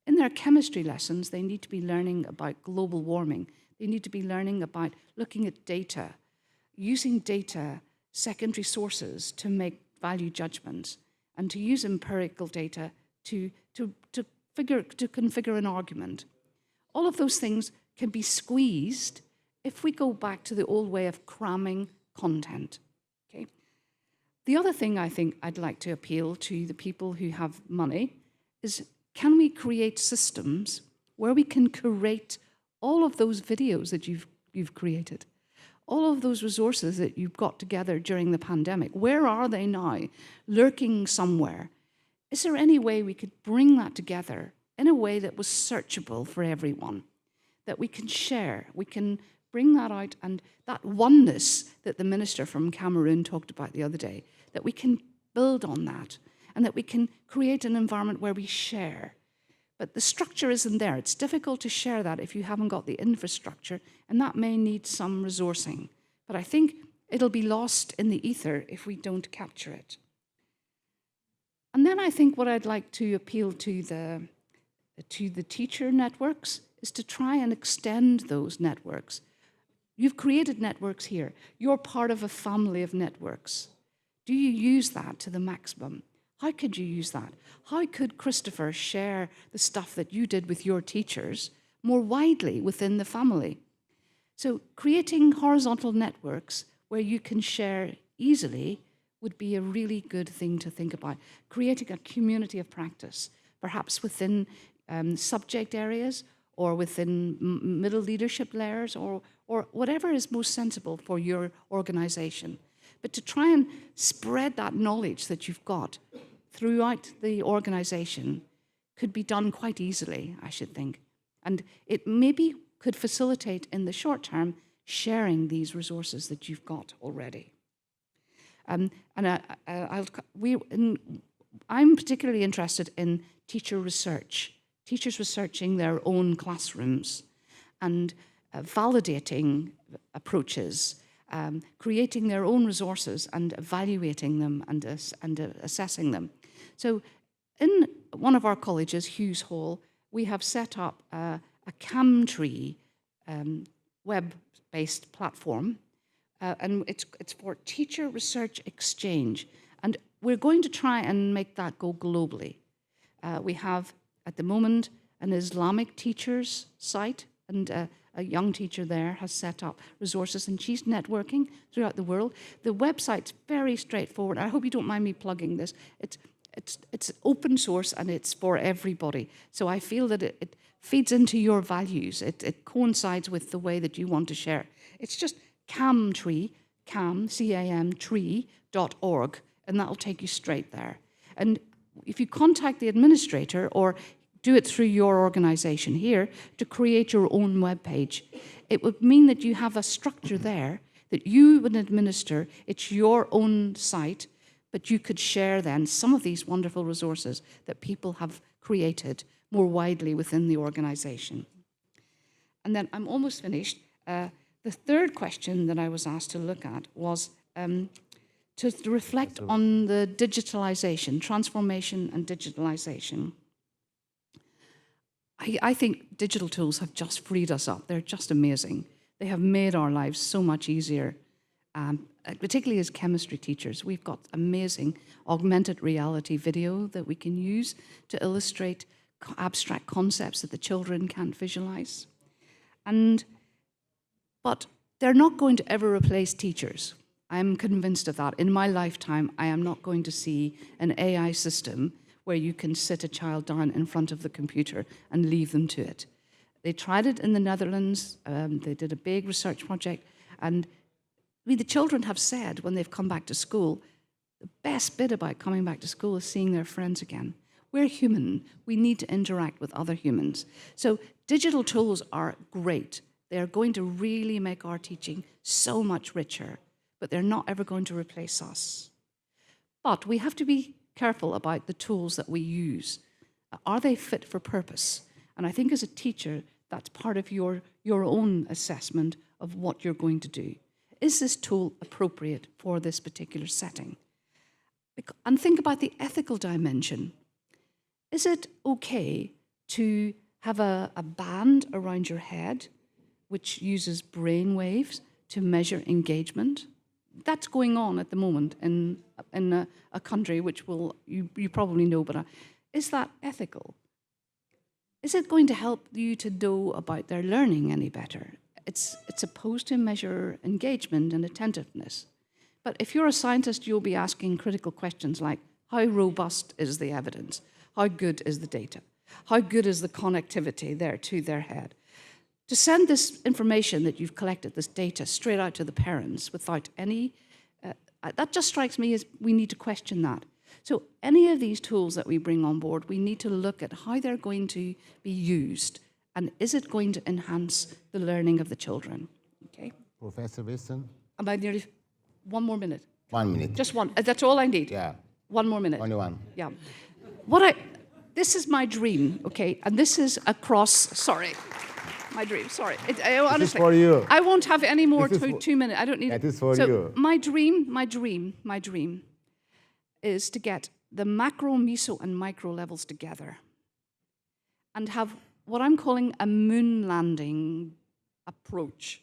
In their chemistry lessons, they need to be learning about global warming. They need to be learning about looking at data, using data, secondary sources to make value judgments, and to use empirical data to configure an argument. All of those things can be squeezed if we go back to the old way of cramming content. Okay? The other thing I think I'd like to appeal to the people who have money is, can we create systems where we can curate all of those videos that you've created, all of those resources that you've got together during the pandemic? Where are they now, lurking somewhere? is there any way we could bring that together in a way that was searchable for everyone, that we can share, we can bring that out, and that oneness that the minister from Cameroon talked about the other day, that we can build on that, and that we can create an environment where we share. But the structure isn't there. It's difficult to share that if you haven't got the infrastructure, and that may need some resourcing. But I think it'll be lost in the ether if we don't capture it. And then I think what I'd like to appeal to the teacher networks is to try and extend those networks. You've created networks here. You're part of a family of networks. Do you use that to the maximum? How could you use that? How could Christopher share the stuff that you did with your teachers more widely within the family? So creating horizontal networks where you can share easily would be a really good thing to think about. Creating a community of practice, perhaps within subject areas or within middle leadership layers or whatever is most sensible for your organization. But to try and spread that knowledge that you've got throughout the organization could be done quite easily, I should think. And it maybe could facilitate in the short term sharing these resources that you've got already. I'm particularly interested in teacher research, teachers researching their own classrooms and validating approaches, creating their own resources and evaluating them and assessing them. So in one of our colleges, Hughes Hall, we have set up a Camtree web-based platform, and it's for teacher research exchange. And we're going to try and make that go globally. We have, at the moment, an Islamic teachers site, and a young teacher there has set up resources, and she's networking throughout the world. The website's very straightforward. I hope you don't mind me plugging this. It's open source and it's for everybody. So I feel that it feeds into your values. It coincides with the way that you want to share. It's just Camtree, C-A-M, tree.org, and that'll take you straight there. And if you contact the administrator or do it through your organization here to create your own web page, it would mean that you have a structure there that you would administer. It's your own site, but you could share then some of these wonderful resources that people have created more widely within the organization. And then I'm almost finished. The third question that I was asked to look at was to reflect on the digitalization, transformation and digitalization. I think digital tools have just freed us up. They're just amazing. They have made our lives so much easier, particularly as chemistry teachers. We've got amazing augmented reality video that we can use to illustrate abstract concepts that the children can't visualize. But they're not going to ever replace teachers. I'm convinced of that. In my lifetime, I am not going to see an AI system where you can sit a child down in front of the computer and leave them to it. They tried it in the Netherlands. They did a big research project. And the children have said when they've come back to school, the best bit about coming back to school is seeing their friends again. We're human. We need to interact with other humans. So digital tools are great. They're going to really make our teaching so much richer, but they're not ever going to replace us. But we have to be careful about the tools that we use. Are they fit for purpose? And I think as a teacher, that's part of your own assessment of what you're going to do. Is this tool appropriate for this particular setting? And think about the ethical dimension. Is it okay to have a band around your head which uses brain waves to measure engagement? That's going on at the moment in a country which you probably know, but is that ethical? Is it going to help you to know about their learning any better? It's supposed to measure engagement and attentiveness. But if you're a scientist, you'll be asking critical questions like, how robust is the evidence? How good is the data? How good is the connectivity there to their head? To send this information that you've collected, this data, straight out to the parents without any, that just strikes me as we need to question that. So any of these tools that we bring on board, we need to look at how they're going to be used, and is it going to enhance the learning of the children? Okay. Professor Wilson? Am I nearly? One more minute. 1 minute. Just one. That's all I need. Yeah. One more minute. Only one. Yeah. This is my dream, okay? And this is across, sorry. My dream, sorry. Honestly, This is for you. I won't have any more This is for- 2 minutes. I don't need That is for so you. my dream is to get the macro, meso, and micro levels together and have what I'm calling a moon landing approach.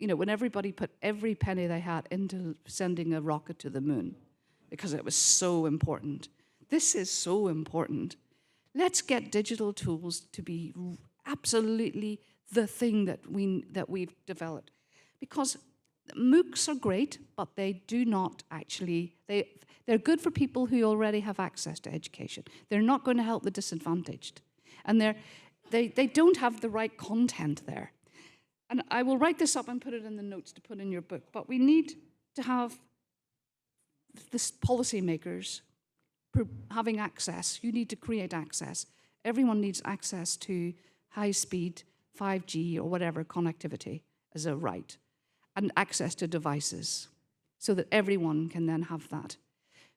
You know, when everybody put every penny they had into sending a rocket to the moon because it was so important. This is so important. Let's get digital tools to be absolutely the thing that we've developed. Because MOOCs are great, but they do not actually, they're good for people who already have access to education. They're not going to help the disadvantaged. And they don't have the right content there. And I will write this up and put it in the notes to put in your book, but we need to have the policymakers having access. You need to create access. Everyone needs access to high-speed 5G or whatever connectivity as a right, and access to devices so that everyone can then have that.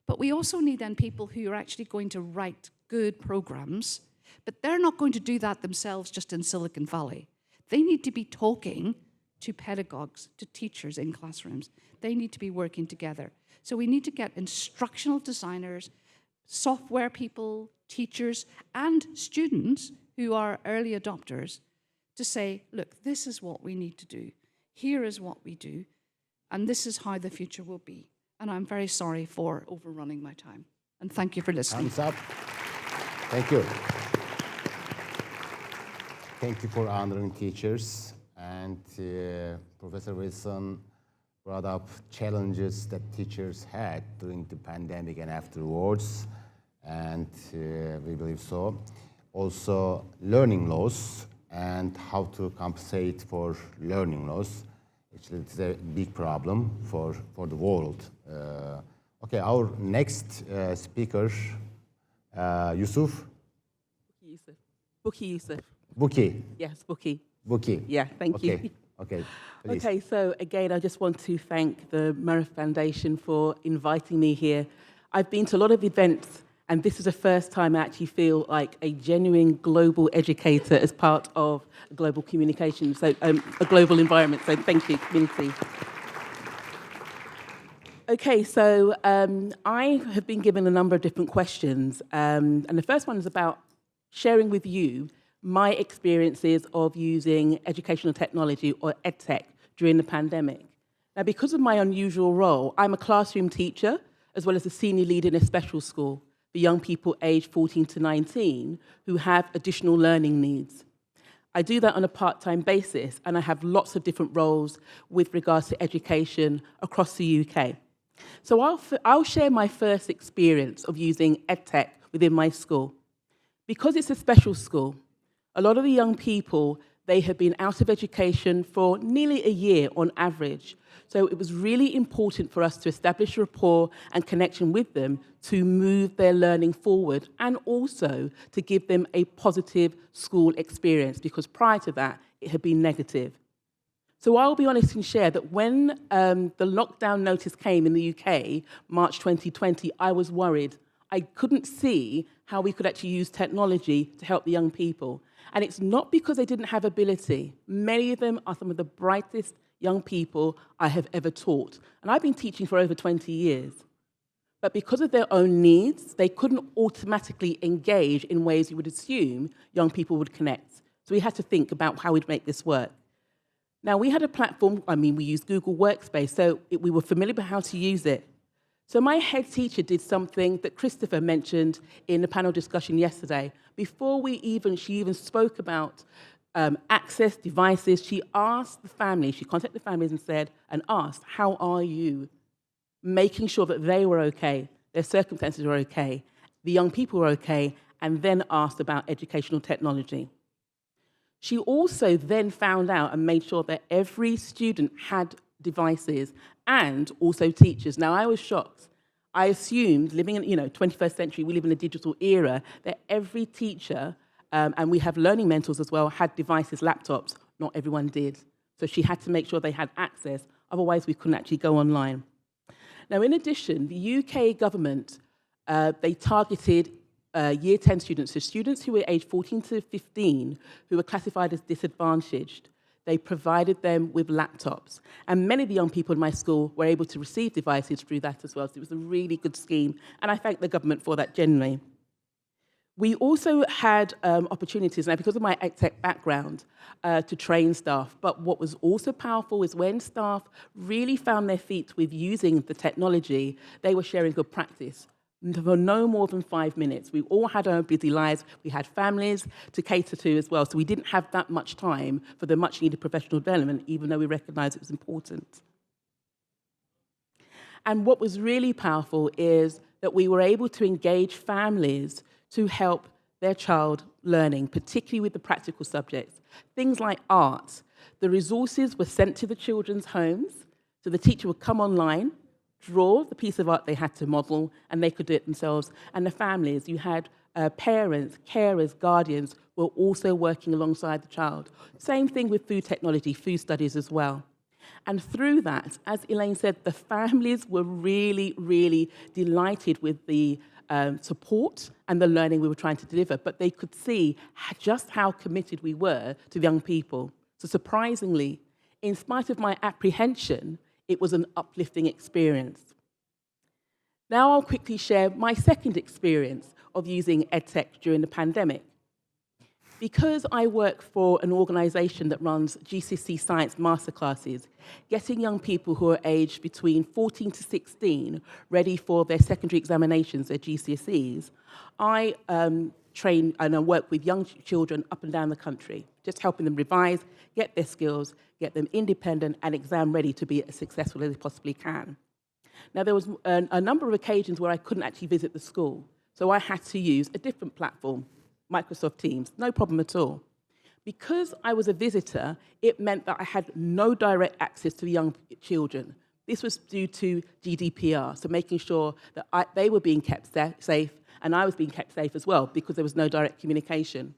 But we also need then people who are actually going to write good programs, but they're not going to do that themselves just in Silicon Valley. They need to be talking to pedagogues, to teachers in classrooms. They need to be working together. So we need to get instructional designers, software people, teachers, and students who are early adopters to say, look, this is what we need to do. Here is what we do. And this is how the future will be. And I'm very sorry for overrunning my time. And thank you for listening. Thumbs up. Thank you. Thank you for honoring teachers. And Professor Wilson brought up challenges that teachers had during the pandemic and afterwards. And we believe so. Also, learning loss and how to compensate for learning loss. Actually, it's a big problem for the world. Okay, our next speaker, Yusuf. Bukky Yusuf. Bukky. Yes, Bukky. Bukky. Yeah, thank you. Okay, please. Okay, so again, I just want to thank the Marif Foundation for inviting me here. I've been to a lot of events, and this is the first time I actually feel like a genuine global educator as part of global communication, so a global environment. So thank you, community. Okay, so I have been given a number of different questions, and the first one is about sharing with you my experiences of using educational technology or EdTech during the pandemic. Now, because of my unusual role, I'm a classroom teacher as well as a senior leader in a special school for young people aged 14 to 19 who have additional learning needs. I do that on a part-time basis, and I have lots of different roles with regards to education across the UK. So I'll share my first experience of using EdTech within my school. Because it's a special school, a lot of the young people, they have been out of education for nearly a year on average. So it was really important for us to establish rapport and connection with them to move their learning forward and also to give them a positive school experience, because prior to that, it had been negative. So I'll be honest and share that when the lockdown notice came in the UK, March 2020, I was worried. I couldn't see how we could actually use technology to help the young people. And it's not because they didn't have ability. Many of them are some of the brightest young people I have ever taught. And I've been teaching for over 20 years. But because of their own needs, they couldn't automatically engage in ways you would assume young people would connect. So we had to think about how we'd make this work. Now, we had a platform, we used Google Workspace, so we were familiar with how to use it. So my head teacher did something that Christopher mentioned in the panel discussion yesterday. Before she even spoke about access devices, she asked the family, she contacted the families and asked, how are you? Making sure that they were okay, their circumstances were okay, the young people were okay, and then asked about educational technology. She also then found out and made sure that every student had devices and also teachers. Now, I was shocked. I assumed, living in, 21st century, we live in a digital era, that every teacher, and we have learning mentors as well, had devices, laptops. Not everyone did. So she had to make sure they had access, otherwise we couldn't actually go online. Now, in addition, the UK government, they targeted Year 10 students, so students who were aged 14 to 15, who were classified as disadvantaged. They provided them with laptops. And many of the young people in my school were able to receive devices through that as well. So it was a really good scheme. And I thank the government for that generally. We also had opportunities, now because of my EdTech background, to train staff. But what was also powerful is when staff really found their feet with using the technology, they were sharing good practice. For no more than 5 minutes. We all had our busy lives. We had families to cater to as well. So we didn't have that much time for the much needed professional development, even though we recognized it was important. And what was really powerful is that we were able to engage families to help their child learning, particularly with the practical subjects. Things like art. The resources were sent to the children's homes, so the teacher would come online, draw the piece of art they had to model, and they could do it themselves. And the families, you had parents, carers, guardians, were also working alongside the child. Same thing with food technology, food studies as well. And through that, as Elaine said, the families were really, really delighted with the support and the learning we were trying to deliver, but they could see just how committed we were to the young people. So surprisingly, in spite of my apprehension, it was an uplifting experience. Now I'll quickly share my second experience of using EdTech during the pandemic. Because I work for an organization that runs GCSE science masterclasses, getting young people who are aged between 14 to 16 ready for their secondary examinations, their GCSEs, I train and I work with young children up and down the country, just helping them revise, get their skills, get them independent and exam ready to be as successful as they possibly can. Now, there was a number of occasions where I couldn't actually visit the school, so I had to use a different platform, Microsoft Teams, no problem at all. Because I was a visitor, it meant that I had no direct access to the young children. This was due to GDPR, so making sure that they were being kept safe and I was being kept safe as well because there was no direct communication.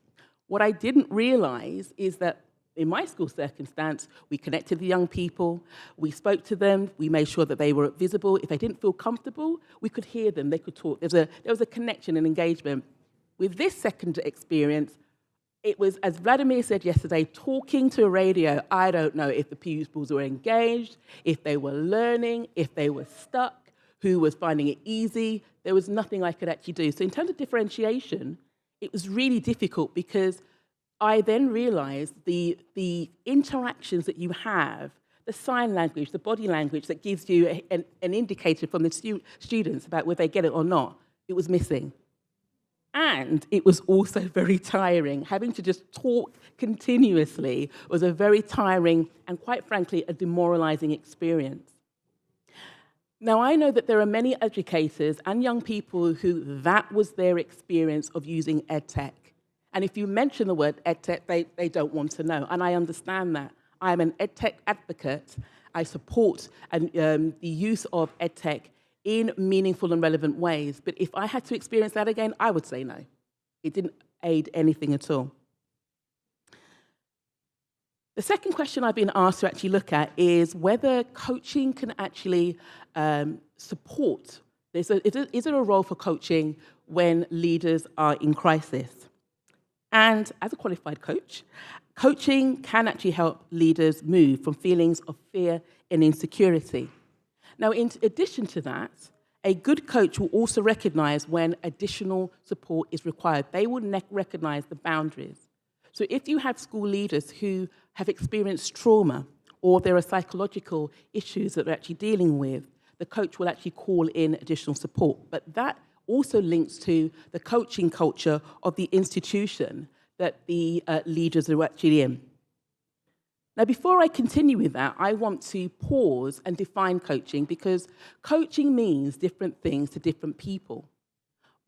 What I didn't realize is that in my school circumstance, we connected with the young people, we spoke to them, we made sure that they were visible. If they didn't feel comfortable, we could hear them, they could talk. There was a connection and engagement. With this second experience, it was, as Vladimir said yesterday, talking to a radio. I don't know if the pupils were engaged, if they were learning, if they were stuck, who was finding it easy. There was nothing I could actually do. So in terms of differentiation, it was really difficult because I then realized the interactions that you have, the sign language, the body language that gives you an indicator from the students about whether they get it or not, it was missing. And it was also very tiring. Having to just talk continuously was a very tiring and, quite frankly, a demoralizing experience. Now, I know that there are many educators and young people who that was their experience of using EdTech. And if you mention the word EdTech, they don't want to know. And I understand that. I'm an EdTech advocate. I support the use of EdTech in meaningful and relevant ways. But if I had to experience that again, I would say no. It didn't aid anything at all. The second question I've been asked to actually look at is whether coaching can actually support. Is there a role for coaching when leaders are in crisis? And as a qualified coach, coaching can actually help leaders move from feelings of fear and insecurity. Now, in addition to that, a good coach will also recognize when additional support is required. They will recognize the boundaries. So if you have school leaders who have experienced trauma or there are psychological issues that they're actually dealing with, the coach will actually call in additional support. But that also links to the coaching culture of the institution that the leaders are actually in. Now, before I continue with that, I want to pause and define coaching because coaching means different things to different people.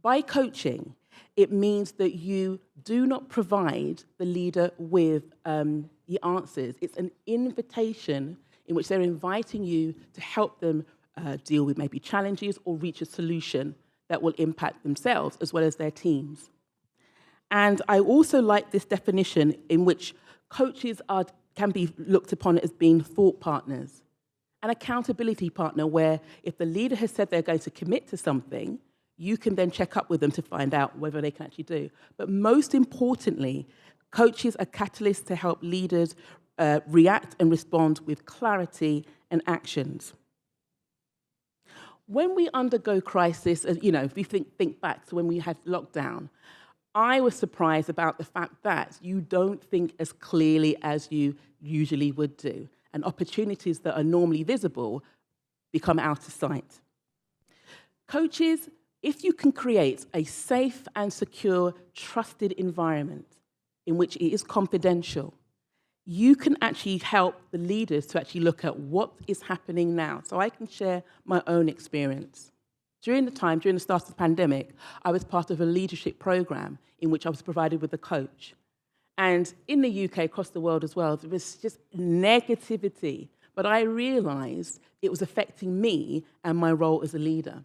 By coaching, it means that you do not provide the leader with the answers. It's an invitation in which they're inviting you to help them deal with maybe challenges or reach a solution that will impact themselves as well as their teams. And I also like this definition in which coaches can be looked upon as being thought partners, an accountability partner where if the leader has said they're going to commit to something, you can then check up with them to find out whether they can actually do. But most importantly, coaches are catalysts to help leaders react and respond with clarity and actions. When we undergo crisis, if we think back to when we had lockdown, I was surprised about the fact that you don't think as clearly as you usually would do, and opportunities that are normally visible become out of sight. Coaches, if you can create a safe and secure, trusted environment in which it is confidential, you can actually help the leaders to actually look at what is happening now. So I can share my own experience. During the start of the pandemic, I was part of a leadership program in which I was provided with a coach. And in the UK, across the world as well, there was just negativity. But I realized it was affecting me and my role as a leader.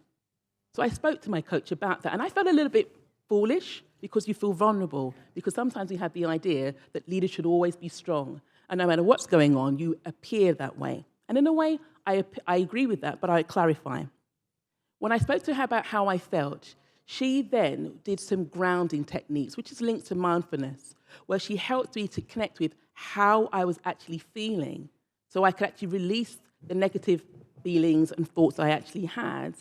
So I spoke to my coach about that, and I felt a little bit foolish because you feel vulnerable, because sometimes we have the idea that leaders should always be strong, and no matter what's going on, you appear that way. And in a way, I agree with that, but I clarify. When I spoke to her about how I felt, she then did some grounding techniques, which is linked to mindfulness, where she helped me to connect with how I was actually feeling, so I could actually release the negative feelings and thoughts I actually had,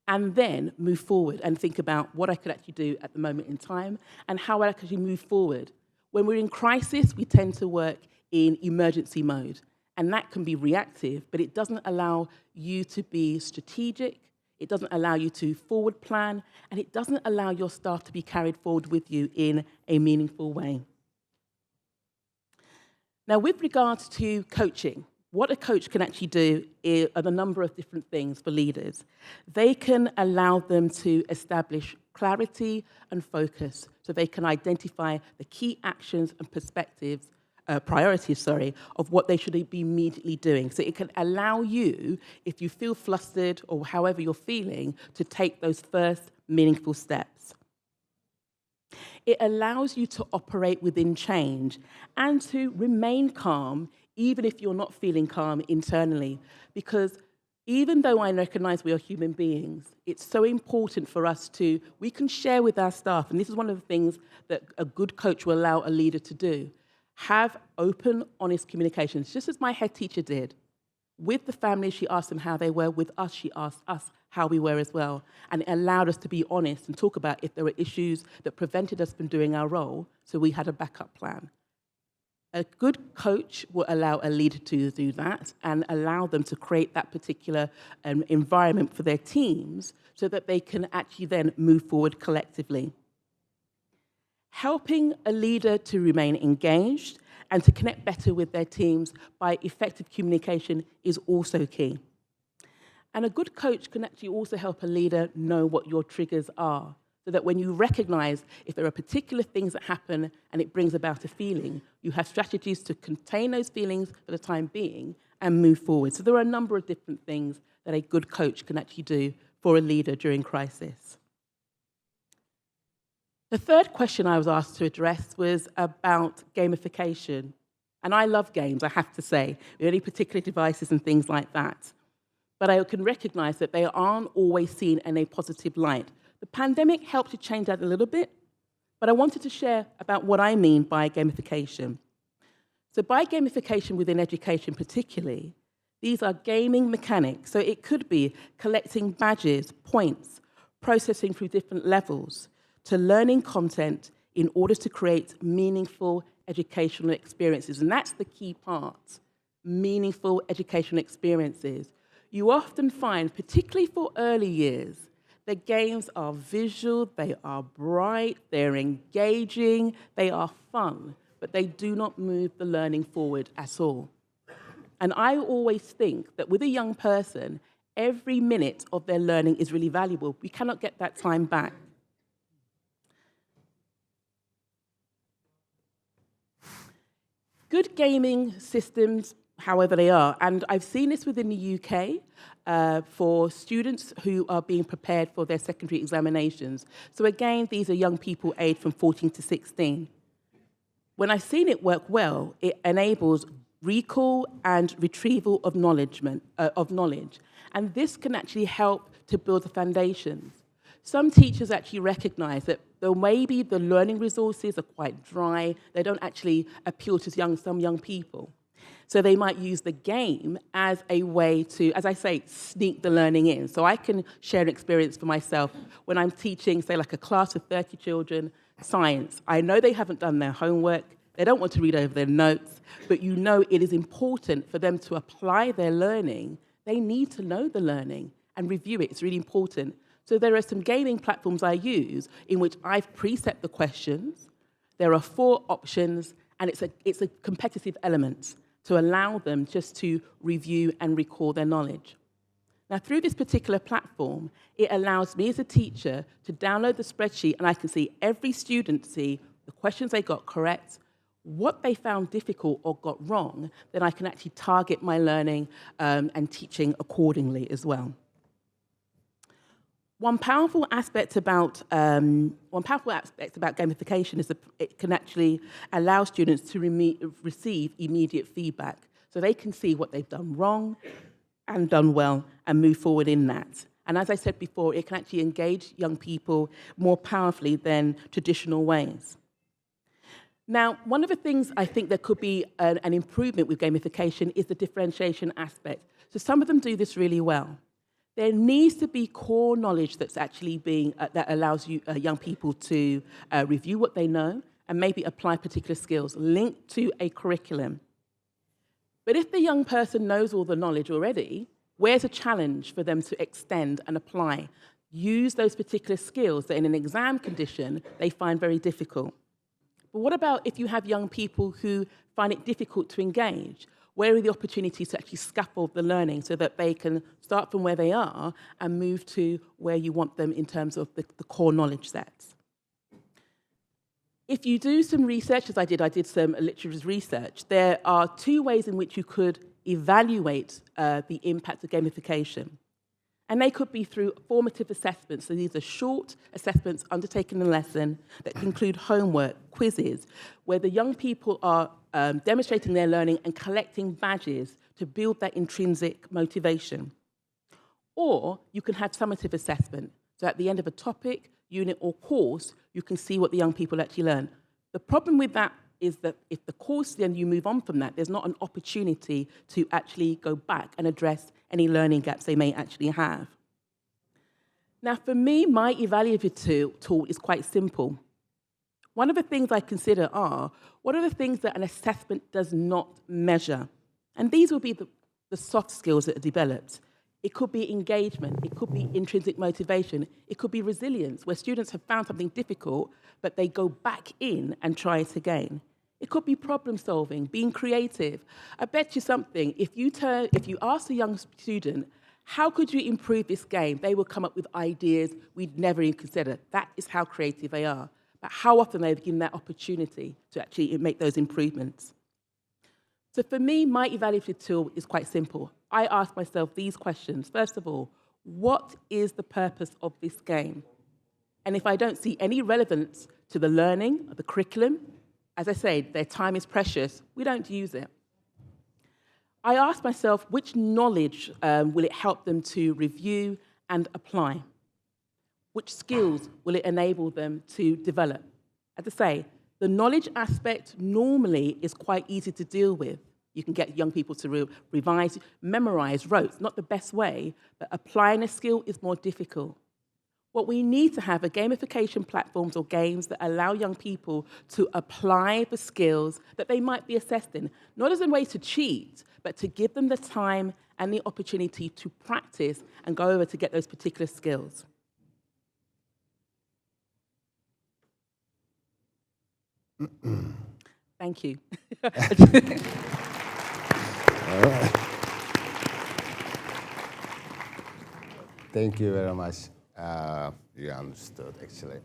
and then move forward and think about what I could actually do at the moment in time and how I could actually move forward. When we're in crisis, we tend to work in emergency mode, and that can be reactive, but it doesn't allow you to be strategic, it doesn't allow you to forward plan, and it doesn't allow your staff to be carried forward with you in a meaningful way. Now, with regards to coaching, what a coach can actually do are a number of different things for leaders. They can allow them to establish clarity and focus so they can identify the key actions and priorities, of what they should be immediately doing. So it can allow you, if you feel flustered or however you're feeling, to take those first meaningful steps. It allows you to operate within change and to remain calm even if you're not feeling calm internally, because even though I recognize we are human beings, it's so important for us we can share with our staff, and this is one of the things that a good coach will allow a leader to do, have open, honest communications, just as my head teacher did. With the family, she asked them how they were. With us, she asked us how we were as well. And it allowed us to be honest and talk about if there were issues that prevented us from doing our role, so we had a backup plan. A good coach will allow a leader to do that and allow them to create that particular environment for their teams so that they can actually then move forward collectively. Helping a leader to remain engaged and to connect better with their teams by effective communication is also key. And a good coach can actually also help a leader know what your triggers are, so that when you recognize if there are particular things that happen and it brings about a feeling, you have strategies to contain those feelings for the time being and move forward. So there are a number of different things that a good coach can actually do for a leader during crisis. The third question I was asked to address was about gamification. And I love games, I have to say, with any particular devices and things like that. But I can recognize that they aren't always seen in a positive light. The pandemic helped to change that a little bit, but I wanted to share about what I mean by gamification. So by gamification within education particularly, these are gaming mechanics. So it could be collecting badges, points, processing through different levels to learning content in order to create meaningful educational experiences. And that's the key part, meaningful educational experiences. You often find, particularly for early years, the games are visual, they are bright, they're engaging, they are fun, but they do not move the learning forward at all. And I always think that with a young person, every minute of their learning is really valuable. We cannot get that time back. Good gaming systems however they are. And I've seen this within the UK for students who are being prepared for their secondary examinations. So again, these are young people aged from 14 to 16. When I've seen it work well, it enables recall and retrieval of knowledge. And this can actually help to build the foundations. Some teachers actually recognize that though maybe the learning resources are quite dry, they don't actually appeal to some young people. So they might use the game as a way to, as I say, sneak the learning in. So I can share an experience for myself when I'm teaching, say, like a class of 30 children, science. I know they haven't done their homework, they don't want to read over their notes, but you know it is important for them to apply their learning. They need to know the learning and review it. It's really important. So there are some gaming platforms I use in which I've preset the questions. There are 4 options, and it's a competitive element to allow them just to review and recall their knowledge. Now, through this particular platform, it allows me as a teacher to download the spreadsheet, and I can see every student see the questions they got correct, what they found difficult or got wrong, then I can actually target my learning and teaching accordingly as well. One powerful aspect about gamification is that it can actually allow students to receive immediate feedback. So they can see what they've done wrong and done well and move forward in that. And as I said before, it can actually engage young people more powerfully than traditional ways. Now, one of the things I think there could be an improvement with gamification is the differentiation aspect. So some of them do this really well. There needs to be core knowledge that's actually that allows young people to review what they know and maybe apply particular skills linked to a curriculum. But if the young person knows all the knowledge already, where's a challenge for them to extend and apply? Use those particular skills that in an exam condition they find very difficult. But what about if you have young people who find it difficult to engage? Where are the opportunities to actually scaffold the learning so that they can start from where they are and move to where you want them in terms of the core knowledge sets? If you do some research, as I did some literature research, there are 2 ways in which you could evaluate the impact of gamification. And they could be through formative assessments. So these are short assessments undertaken in a lesson that include homework, quizzes, where the young people are demonstrating their learning and collecting badges to build that intrinsic motivation. Or you can have summative assessment. So at the end of a topic, unit, or course, you can see what the young people actually learn. The problem with that is that if the course, then you move on from that, there's not an opportunity to actually go back and address any learning gaps they may actually have. Now, for me, my evaluative tool is quite simple. One of the things I consider are, what are the things that an assessment does not measure? And these will be the soft skills that are developed. It could be engagement, it could be intrinsic motivation, it could be resilience, where students have found something difficult, but they go back in and try it again. It could be problem solving, being creative. I bet you something, if you ask a young student, how could you improve this game? They will come up with ideas we'd never even consider. That is how creative they are. But how often they're given that opportunity to actually make those improvements. So for me, my evaluative tool is quite simple. I ask myself these questions. First of all, what is the purpose of this game? And if I don't see any relevance to the learning, or the curriculum, as I say, their time is precious, we don't use it. I ask myself, which knowledge will it help them to review and apply? Which skills will it enable them to develop? As I say, the knowledge aspect normally is quite easy to deal with. You can get young people to revise, memorize, rote, not the best way, but applying a skill is more difficult. What we need to have are gamification platforms or games that allow young people to apply the skills that they might be assessed in, not as a way to cheat, but to give them the time and the opportunity to practice and go over to get those particular skills. Thank you. All right. Thank you very much. You understood, actually.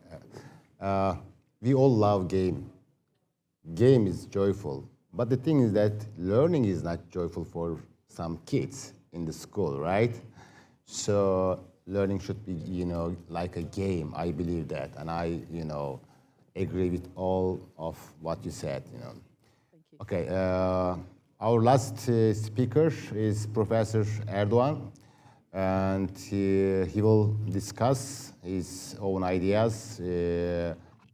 We all love game. Game is joyful, But the thing is that learning is not joyful for some kids in the school, right? So learning should be, like a game. I believe that, and I, agree with all of what you said. Thank you. Okay, our last speaker is Professor Erdoğan, and he will discuss his own ideas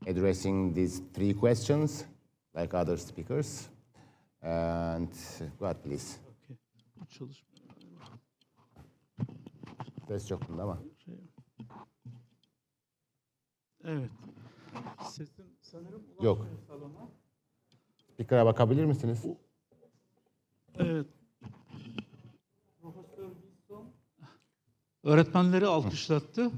addressing these 3 questions, like other speakers. And go ahead, please. Okay. Ses çok bunda ama. Evet. Sesim sanırım Yok. ulaşmıyor salona. Speaker'a bakabilir misiniz? Evet. Profesör Wilson öğretmenleri alkışlattı.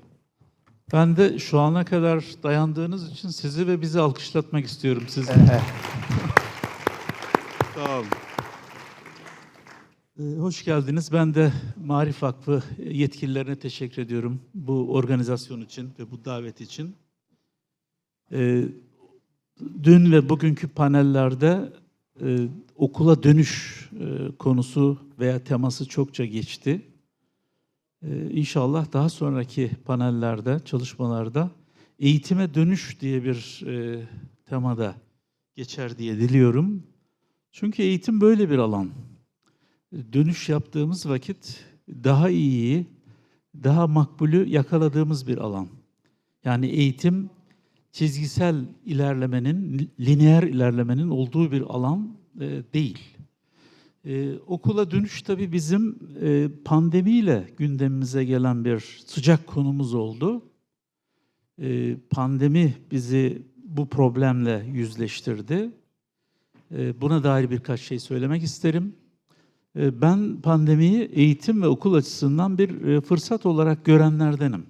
Ben de şu ana kadar dayandığınız için sizi ve bizi alkışlatmak istiyorum sizi. Sağ olun. Hoş geldiniz. Ben de Maarif Vakfı yetkililerine teşekkür ediyorum bu organizasyon için ve bu davet için. Dün ve bugünkü panellerde okula dönüş konusu veya teması çokça geçti. İnşallah daha sonraki panellerde, çalışmalarda eğitime dönüş diye bir temada geçer diye diliyorum. Çünkü eğitim böyle bir alan. Dönüş yaptığımız vakit daha iyiyi, daha makbulü yakaladığımız bir alan. Yani eğitim çizgisel ilerlemenin, lineer ilerlemenin olduğu bir alan değil. Okula dönüş tabii bizim pandemiyle gündemimize gelen bir sıcak konumuz oldu. Pandemi bizi bu problemle yüzleştirdi. Buna dair birkaç şey söylemek isterim. Ben pandemiyi eğitim ve okul açısından bir fırsat olarak görenlerdenim.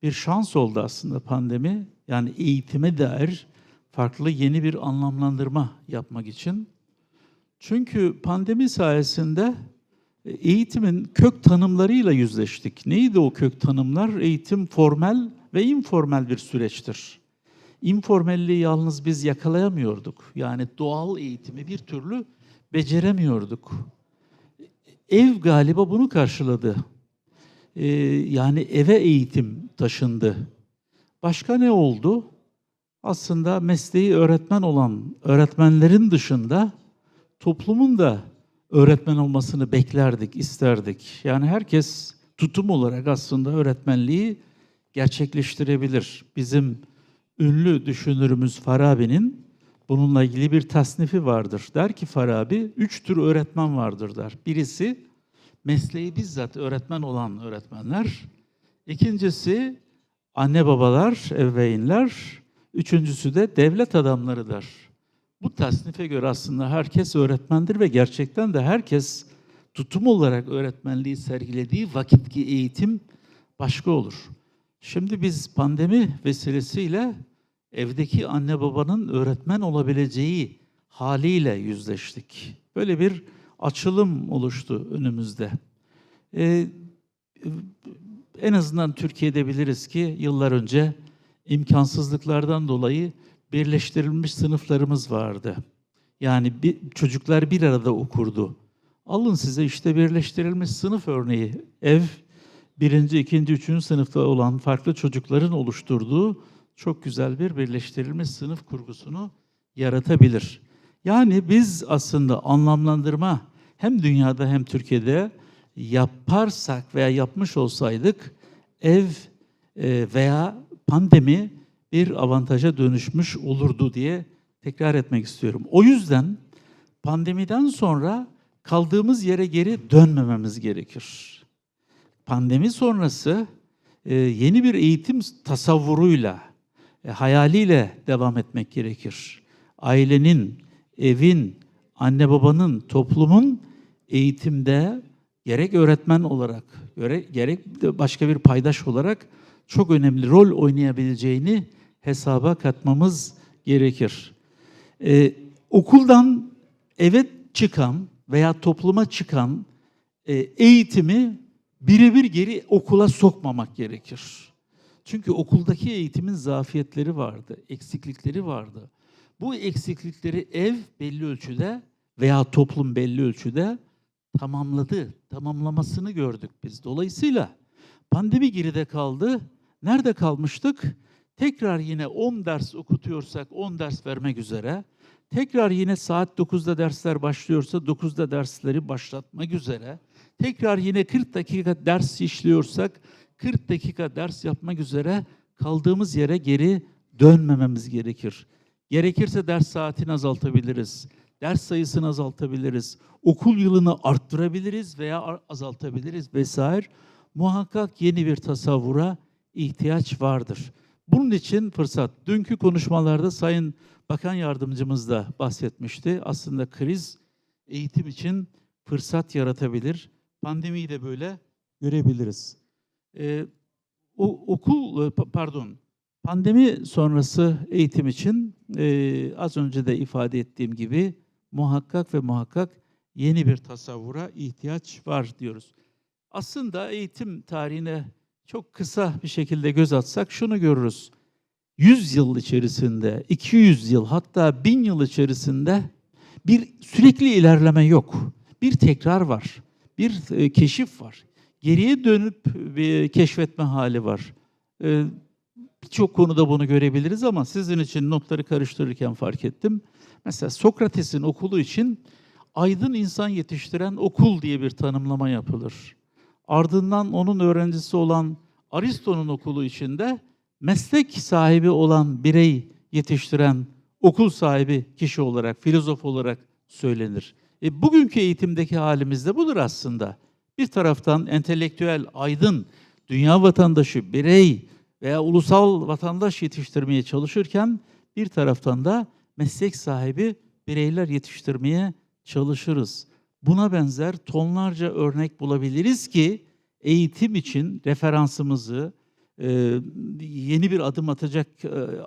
Bir şans oldu aslında pandemi. Yani eğitime dair farklı yeni bir anlamlandırma yapmak için. Çünkü pandemi sayesinde eğitimin kök tanımlarıyla yüzleştik. Neydi o kök tanımlar? Eğitim formel ve informel bir süreçtir. İnformelliği yalnız biz yakalayamıyorduk. Yani doğal eğitimi bir türlü beceremiyorduk. Ev galiba bunu karşıladı. Yani eve eğitim taşındı. Başka ne oldu? Aslında mesleği öğretmen olan öğretmenlerin dışında toplumun da öğretmen olmasını beklerdik, isterdik. Yani herkes tutum olarak aslında öğretmenliği gerçekleştirebilir. Bizim ünlü düşünürümüz Farabi'nin bununla ilgili bir tasnifi vardır. Der ki Farabi, 3 tür öğretmen vardır der. Birisi mesleği bizzat öğretmen olan öğretmenler. İkincisi anne babalar, ebeveynler. Üçüncüsü de devlet adamlarıdır. Bu tasnife göre aslında herkes öğretmendir ve gerçekten de herkes tutum olarak öğretmenliği sergilediği vakitki eğitim başka olur. Şimdi biz pandemi vesilesiyle evdeki anne babanın öğretmen olabileceği haliyle yüzleştik. Böyle bir açılım oluştu önümüzde. En azından Türkiye'de biliriz ki yıllar önce imkansızlıklardan dolayı birleştirilmiş sınıflarımız vardı. Yani çocuklar bir arada okurdu. Alın size işte birleştirilmiş sınıf örneği. Ev 1., 2., 3. sınıfta olan farklı çocukların oluşturduğu çok güzel bir birleştirilmiş sınıf kurgusunu yaratabilir. Yani biz aslında anlamlandırma hem dünyada hem Türkiye'de yaparsak veya yapmış olsaydık ev veya pandemi bir avantaja dönüşmüş olurdu diye tekrar etmek istiyorum. O yüzden pandemiden sonra kaldığımız yere geri dönmememiz gerekir. Pandemi sonrası yeni bir eğitim tasavvuruyla, hayaliyle devam etmek gerekir. Ailenin, evin, anne babanın, toplumun eğitimde gerek öğretmen olarak, gerek de başka bir paydaş olarak çok önemli rol oynayabileceğini hesaba katmamız gerekir. Okuldan eve çıkan veya topluma çıkan eğitimi birebir geri okula sokmamak gerekir. Çünkü okuldaki eğitimin zafiyetleri vardı, eksiklikleri vardı. Bu eksiklikleri ev belli ölçüde veya toplum belli ölçüde tamamladı. Tamamlamasını gördük biz. Dolayısıyla pandemi geride kaldı. Nerede kalmıştık? Tekrar yine 10 ders okutuyorsak 10 ders vermek üzere, tekrar yine saat 9'da dersler başlıyorsa 9'da dersleri başlatmak üzere, tekrar yine 40 dakika ders işliyorsak 40 dakika ders yapmak üzere kaldığımız yere geri dönmememiz gerekir. Gerekirse ders saatini azaltabiliriz, ders sayısını azaltabiliriz, okul yılını arttırabiliriz veya azaltabiliriz vesaire. Muhakkak yeni bir tasavvura ihtiyaç vardır. Bunun için fırsat. Dünkü konuşmalarda Sayın Bakan Yardımcımız da bahsetmişti. Aslında kriz eğitim için fırsat yaratabilir. Pandemiyi de böyle görebiliriz. Pandemi sonrası eğitim için az önce de ifade ettiğim gibi muhakkak ve muhakkak yeni bir tasavvura ihtiyaç var diyoruz. Aslında eğitim tarihine çok kısa bir şekilde göz atsak şunu görürüz. 100 yıl içerisinde, 200 yıl hatta 1000 yıl içerisinde bir sürekli ilerleme yok. Bir tekrar var, bir keşif var. Geriye dönüp bir keşfetme hali var. Birçok konuda bunu görebiliriz ama sizin için notları karıştırırken fark ettim. Mesela Sokrates'in okulu için aydın insan yetiştiren okul diye bir tanımlama yapılır. Ardından onun öğrencisi olan Aristo'nun okulu içinde meslek sahibi olan birey yetiştiren okul sahibi kişi olarak, filozof olarak söylenir. Bugünkü eğitimdeki halimiz de budur aslında. Bir taraftan entelektüel, aydın, dünya vatandaşı, birey veya ulusal vatandaş yetiştirmeye çalışırken bir taraftan da meslek sahibi bireyler yetiştirmeye çalışırız. Buna benzer tonlarca örnek bulabiliriz ki eğitim için referansımızı yeni bir adım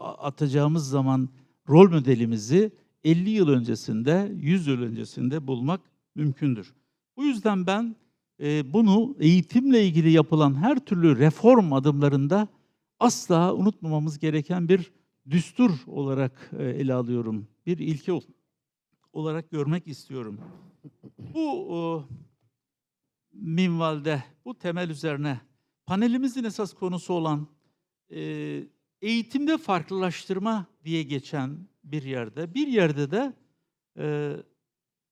atacağımız zaman rol modelimizi 50 yıl öncesinde, 100 yıl öncesinde bulmak mümkündür. Bu yüzden ben bunu eğitimle ilgili yapılan her türlü reform adımlarında asla unutmamamız gereken bir düstur olarak ele alıyorum. Bir ilke olarak görmek istiyorum. Bu minvalde, bu temel üzerine panelimizin esas konusu olan eğitimde farklılaştırma diye geçen bir yerde de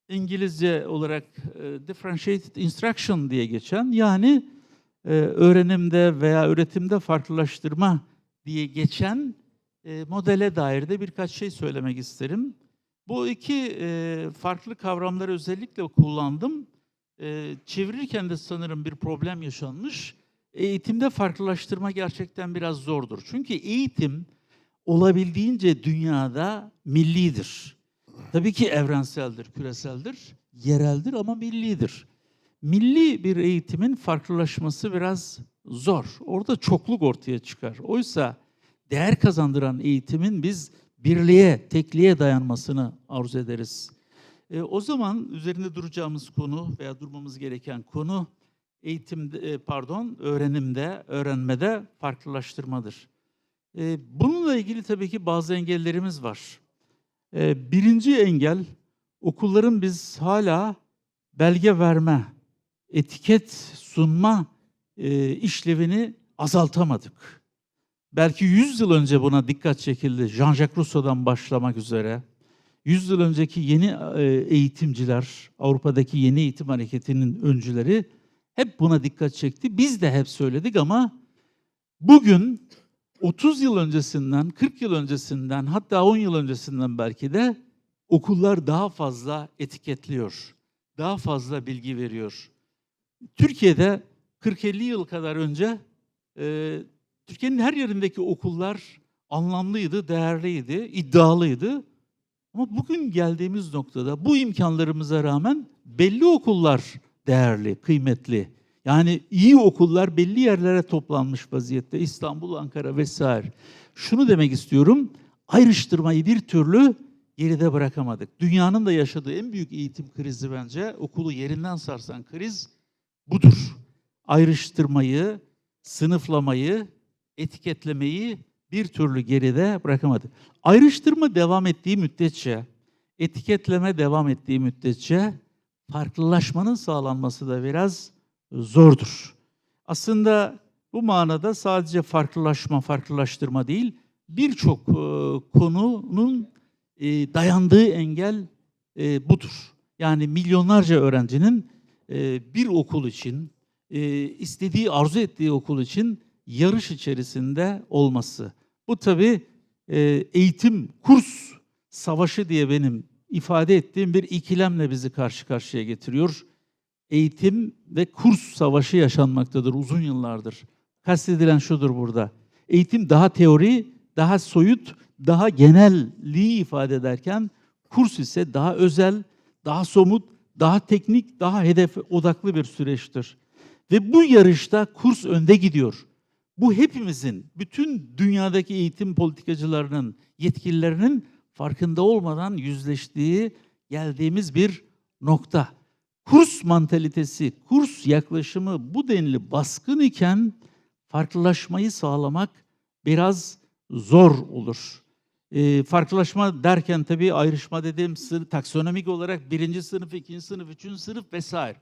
İngilizce olarak differentiated instruction diye geçen, yani öğrenimde veya öğretimde farklılaştırma diye geçen modele dair de birkaç şey söylemek isterim. Bu iki farklı kavramları özellikle kullandım. Çevirirken de sanırım bir problem yaşanmış. Eğitimde farklılaştırma gerçekten biraz zordur. Çünkü eğitim olabildiğince dünyada millidir. Tabii ki evrenseldir, küreseldir, yereldir ama millidir. Milli bir eğitimin farklılaşması biraz zor. Orada çokluk ortaya çıkar. Oysa değer kazandıran eğitimin biz birliğe, tekliğe dayanmasını arzu ederiz. O zaman üzerinde duracağımız konu veya durmamız gereken konu öğrenimde, öğrenmede farklılaştırmadır. Bununla ilgili tabii ki bazı engellerimiz var. Birinci engel, okulların biz hala belge verme, etiket sunma işlevini azaltamadık. Belki 100 yıl önce buna dikkat çekildi. Jean-Jacques Rousseau'dan başlamak üzere. 100 yıl önceki yeni eğitimciler, Avrupa'daki yeni eğitim hareketinin öncüleri hep buna dikkat çekti. Biz de hep söyledik ama bugün 30 yıl öncesinden, 40 yıl öncesinden, hatta 10 yıl öncesinden belki de okullar daha fazla etiketliyor, daha fazla bilgi veriyor. Türkiye'de 40-50 yıl kadar önce Türkiye'nin her yerindeki okullar anlamlıydı, değerliydi, iddialıydı. Ama bugün geldiğimiz noktada bu imkanlarımıza rağmen belli okullar değerli, kıymetli. Yani iyi okullar belli yerlere toplanmış vaziyette. İstanbul, Ankara vesaire. Şunu demek istiyorum, ayrıştırmayı bir türlü geride bırakamadık. Dünyanın da yaşadığı en büyük eğitim krizi bence, okulu yerinden sarsan kriz budur. Ayrıştırmayı, sınıflamayı, etiketlemeyi bir türlü geride bırakamadık. Ayrıştırma devam ettiği müddetçe, etiketleme devam ettiği müddetçe farklılaşmanın sağlanması da biraz zordur. Aslında bu manada sadece farklılaşma, farklılaştırma değil, birçok konunun dayandığı engel budur. Yani milyonlarca öğrencinin bir okul için, istediği, arzu ettiği okul için yarış içerisinde olması. Bu tabii eğitim, kurs savaşı diye benim ifade ettiğim bir ikilemle bizi karşı karşıya getiriyor. Eğitim ve kurs savaşı yaşanmaktadır uzun yıllardır. Kastedilen şudur burada. Eğitim daha teori, daha soyut, daha genelliği ifade ederken kurs ise daha özel, daha somut, daha teknik, daha hedef odaklı bir süreçtir. Ve bu yarışta kurs önde gidiyor. Bu hepimizin, bütün dünyadaki eğitim politikacılarının, yetkililerinin farkında olmadan yüzleştiği, geldiğimiz bir nokta. Kurs mantalitesi, kurs yaklaşımı bu denli baskın iken farklılaşmayı sağlamak biraz zor olur. Farklılaşma derken tabii ayrışma dediğim taksonomik olarak 1. sınıf, 2. sınıf, 3. sınıf vesaire.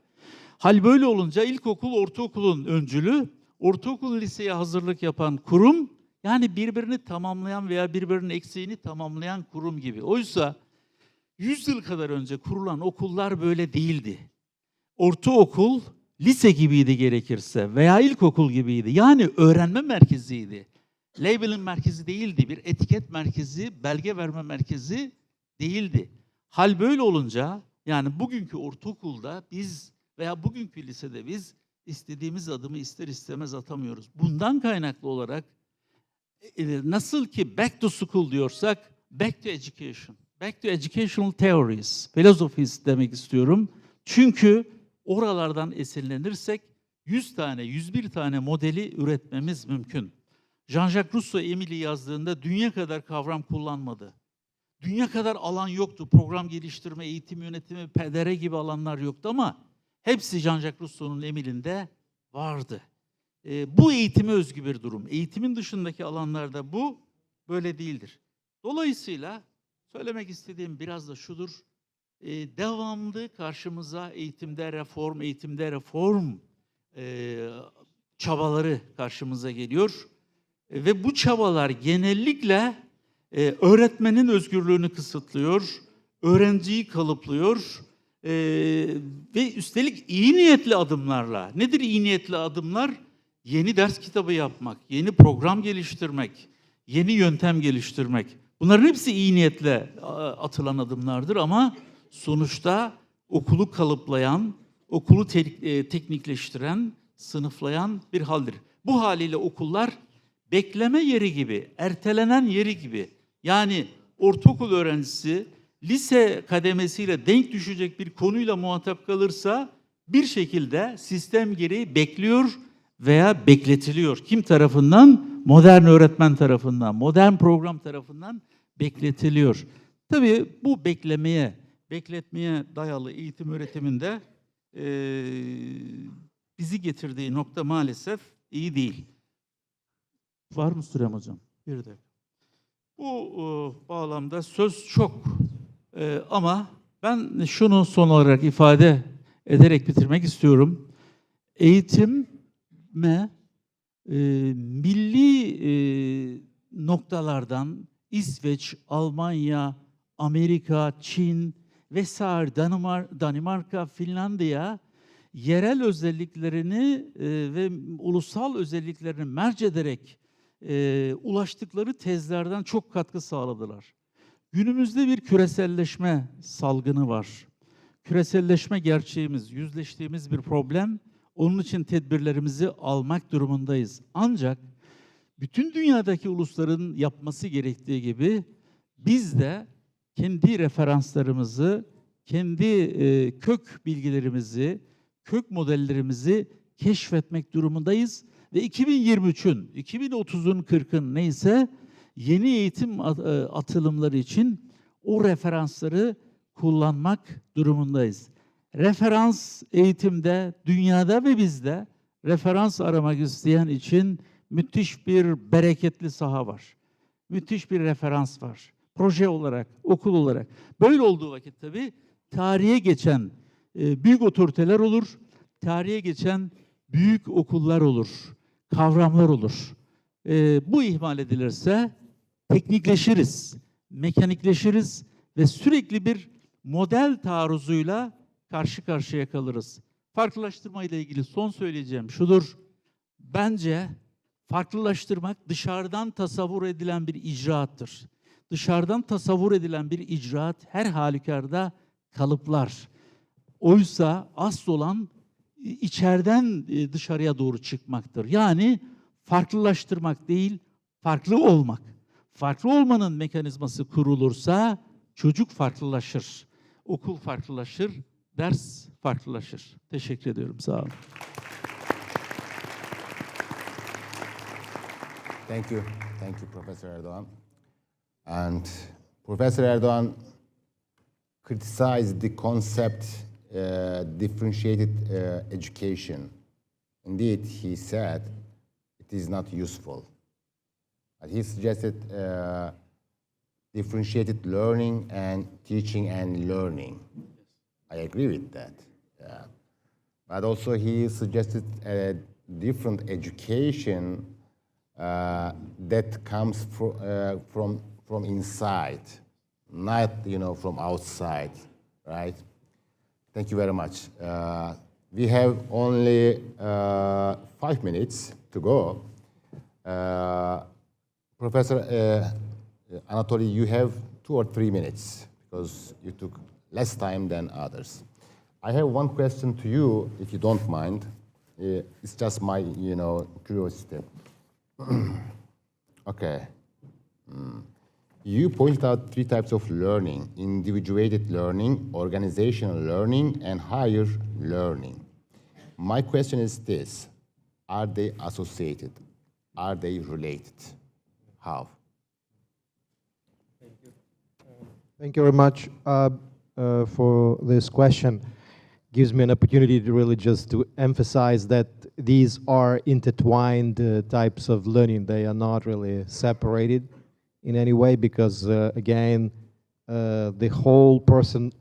Hal böyle olunca ilkokul, ortaokulun öncülü, ortaokul liseye hazırlık yapan kurum, yani birbirini tamamlayan veya birbirinin eksiğini tamamlayan kurum gibi. Oysa 100 yıl kadar önce kurulan okullar böyle değildi. Ortaokul, lise gibiydi gerekirse veya ilkokul gibiydi. Yani öğrenme merkeziydi. Label'in merkezi değildi, bir etiket merkezi, belge verme merkezi değildi. Hal böyle olunca, yani bugünkü ortaokulda biz veya bugünkü lisede biz istediğimiz adımı ister istemez atamıyoruz. Bundan kaynaklı olarak nasıl ki back to school diyorsak, back to education, back to educational theories, philosophies demek istiyorum. Çünkü oralardan esinlenirsek 100 tane, 101 tane modeli üretmemiz mümkün. Jean-Jacques Rousseau Emily'i yazdığında dünya kadar kavram kullanmadı. Dünya kadar alan yoktu. Program geliştirme, eğitim yönetimi, PDR gibi alanlar yoktu ama hepsi Jean-Jacques Rousseau'nun Emily'inde vardı. Bu eğitime özgü bir durum. Eğitimin dışındaki alanlarda bu böyle değildir. Dolayısıyla söylemek istediğim biraz da şudur. Devamlı karşımıza eğitimde reform çabaları karşımıza geliyor. Ve bu çabalar genellikle öğretmenin özgürlüğünü kısıtlıyor, öğrenciyi kalıplıyor ve üstelik iyi niyetli adımlarla. Nedir iyi niyetli adımlar? Yeni ders kitabı yapmak, yeni program geliştirmek, yeni yöntem geliştirmek. Bunların hepsi iyi niyetle atılan adımlardır ama sonuçta okulu kalıplayan, okulu teknikleştiren, sınıflayan bir haldir. Bu haliyle okullar bekleme yeri gibi, ertelenen yeri gibi. Yani ortaokul öğrencisi lise kademesiyle denk düşecek bir konuyla muhatap kalırsa bir şekilde sistem gereği bekliyor veya bekletiliyor. Kim tarafından? Modern öğretmen tarafından, modern program tarafından bekletiliyor. Tabii bu bekletmeye dayalı eğitim öğretiminde bizi getirdiği nokta maalesef iyi değil. Var mı sürem hocam? Bir dakika. Bu bağlamda söz çok ama ben şunu son olarak ifade ederek bitirmek istiyorum. Eğitime milli noktalardan İsveç, Almanya, Amerika, Çin vesaire Danimarka, Finlandiya yerel özelliklerini ve ulusal özelliklerini merc ederek ulaştıkları tezlerden çok katkı sağladılar. Günümüzde bir küreselleşme salgını var. Küreselleşme gerçeğimiz, yüzleştiğimiz bir problem. Onun için tedbirlerimizi almak durumundayız. Ancak bütün dünyadaki ulusların yapması gerektiği gibi biz de kendi referanslarımızı, kendi kök bilgilerimizi, kök modellerimizi keşfetmek durumundayız. Ve 2023'ün, 2030'un, 40'ın neyse yeni eğitim atılımları için o referansları kullanmak durumundayız. Referans eğitimde, dünyada ve bizde referans aramak isteyen için müthiş bir bereketli saha var. müthiş bir referans var. Proje olarak, okul olarak. Böyle olduğu vakit tabii tarihe geçen büyük otoriteler olur, tarihe geçen büyük okullar olur, kavramlar olur. Bu ihmal edilirse teknikleşiriz, mekanikleşiriz ve sürekli bir model taarruzuyla karşı karşıya kalırız. Farklılaştırma ile ilgili son söyleyeceğim şudur. Bence farklılaştırmak dışarıdan tasavvur edilen bir icraattır. Dışarıdan tasavvur edilen bir icraat her halükarda kalıplar. Oysa asıl olan içeriden dışarıya doğru çıkmaktır. Yani farklılaştırmak değil, farklı olmak. Farklı olmanın mekanizması kurulursa çocuk farklılaşır, okul farklılaşır, ders farklılaşır. Teşekkür ediyorum, sağ olun. Thank you. Thank you, Professor Erdoğan. And Professor Erdoğan criticized the concept differentiated education. Indeed, he said it is not useful. But he suggested differentiated learning and teaching and learning. I agree with that. Yeah. But also he suggested a different education that comes from inside, not from outside, right? Thank you very much. We have only 5 minutes to go. Professor Anatoly, you have 2 or 3 minutes because you took less time than others. I have one question to you, if you don't mind. It's just my, curiosity. Okay. You pointed out 3 types of learning: individuated learning, organizational learning, and higher learning. My question is this: are they associated? Are they related? How? Thank you very much for this question. Gives me an opportunity to really just to emphasize that these are intertwined types of learning. They are not really separated in any way because again, the whole person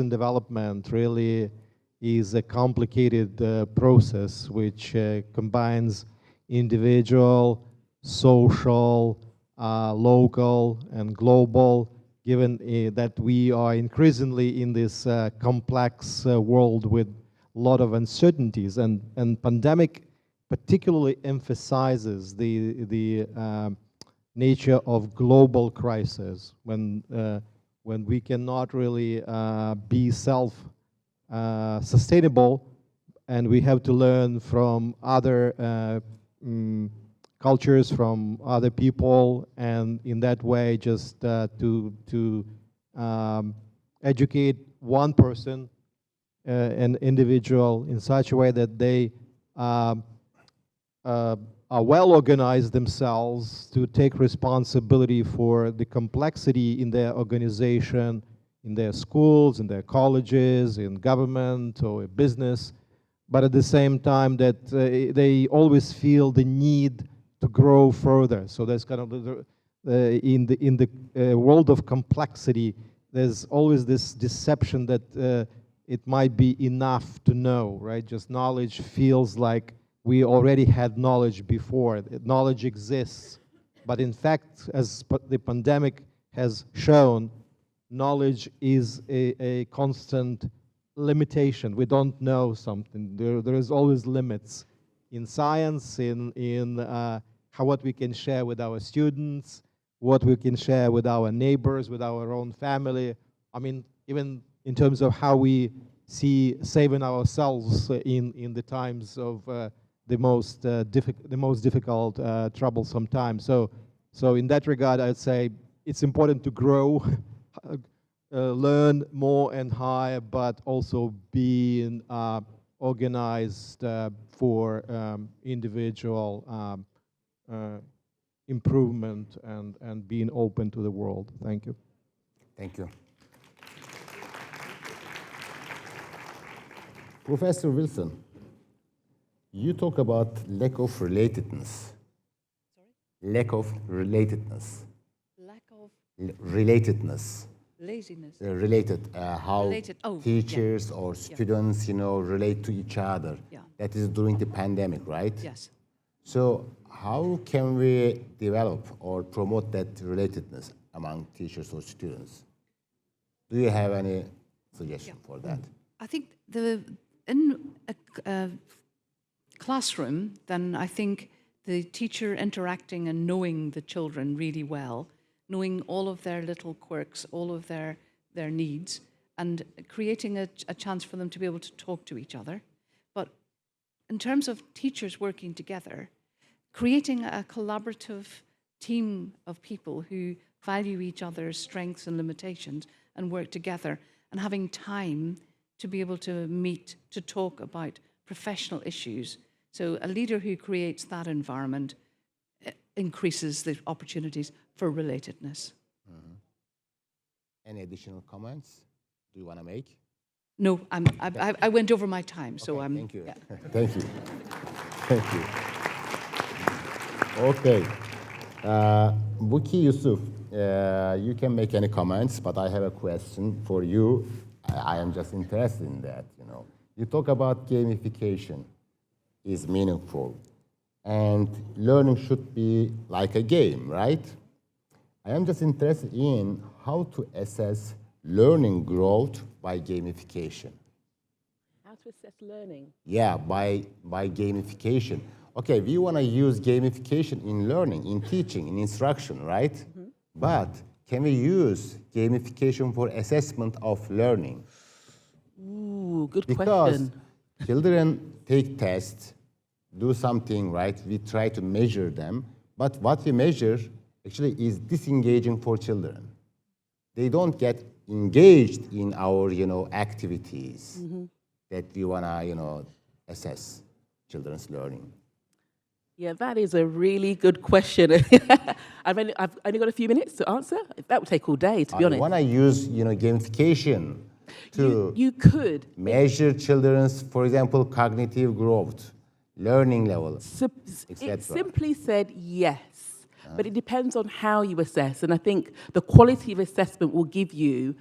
development really is a complicated process which combines individual, social, local, and global. Given that we are increasingly in this complex world with a lot of uncertainties, and pandemic particularly emphasizes the nature of global crisis when we cannot really be self-sustainable, and we have to learn from other cultures, from other people, and in that way just to educate one person, an individual, in such a way that they are well organized themselves to take responsibility for the complexity in their organization, in their schools, in their colleges, in government or business, but at the same time that they always feel the need to grow further. So there's kind of in the world of complexity, there's always this deception that it might be enough to know, right? Just knowledge feels like we already had knowledge before. Knowledge exists, but in fact, as the pandemic has shown, knowledge is a constant limitation. We don't know something. There is always limits. In science, in what we can share with our students, what we can share with our neighbors, with our own family. I mean, even in terms of how we see saving ourselves in the times of the most difficult, troublesome times. So in that regard, I'd say it's important to grow, learn more and higher, but also being organized for individual improvement and being open to the world. Thank you. Thank you. Professor Wilson, you talk about lack of relatedness. Sorry? lack of relatedness. Lack of Relatedness. laziness. Related, how Related, oh, teachers or students, relate to each other. Yeah. That is during the pandemic, right? Yes. So how can we develop or promote that relatedness among teachers or students? Do you have any suggestion for that? I think in a classroom, then I think the teacher interacting and knowing the children really well, knowing all of their little quirks, all of their needs, and creating a chance for them to be able to talk to each other. But in terms of teachers working together, creating a collaborative team of people who value each other's strengths and limitations and work together, and having time to be able to meet, to talk about professional issues. So a leader who creates that environment increases the opportunities for relatedness. Any additional comments do you want to make? No, I went over my time, so I'm... Thank you. Yeah. Thank you. Thank you. Okay. Bukky, Yusuf, you can make any comments, but I have a question for you. I am just interested in that, You talk about gamification is meaningful, and learning should be like a game, right? I am just interested in how to assess learning growth by gamification. How to assess learning? Yeah, by gamification. Okay, we want to use gamification in learning, in teaching, in instruction, right? Mm-hmm. But can we use gamification for assessment of learning? Ooh, good question. Because children take tests, do something, right? We try to measure them, but what we measure actually is disengaging for children. They don't get engaged in our, activities that we want to, assess children's learning. Yeah, that is a really good question. I've only got a few minutes to answer. That would take all day, to be honest. I want to use, gamification to you could measure children's, for example, cognitive growth, learning level, It simply said yes, but it depends on how you assess. And I think the quality of assessment will give you,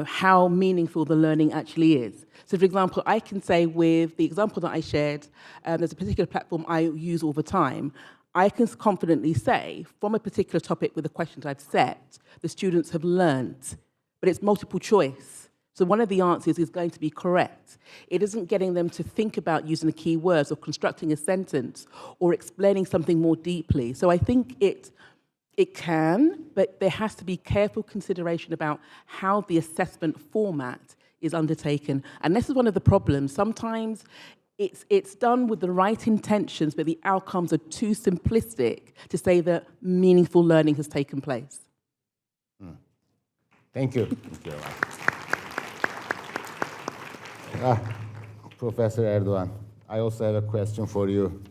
how meaningful the learning actually is. So, for example, I can say with the example that I shared, there's a particular platform I use all the time. I can confidently say, from a particular topic with the questions I've set, the students have learned, but it's multiple choice. So one of the answers is going to be correct. It isn't getting them to think about using the key words or constructing a sentence or explaining something more deeply. So I think it can, but there has to be careful consideration about how the assessment format is undertaken. And this is one of the problems. Sometimes it's done with the right intentions, but the outcomes are too simplistic to say that meaningful learning has taken place. Thank you. Thank you. Professor Erdoğan, I also have a question for you.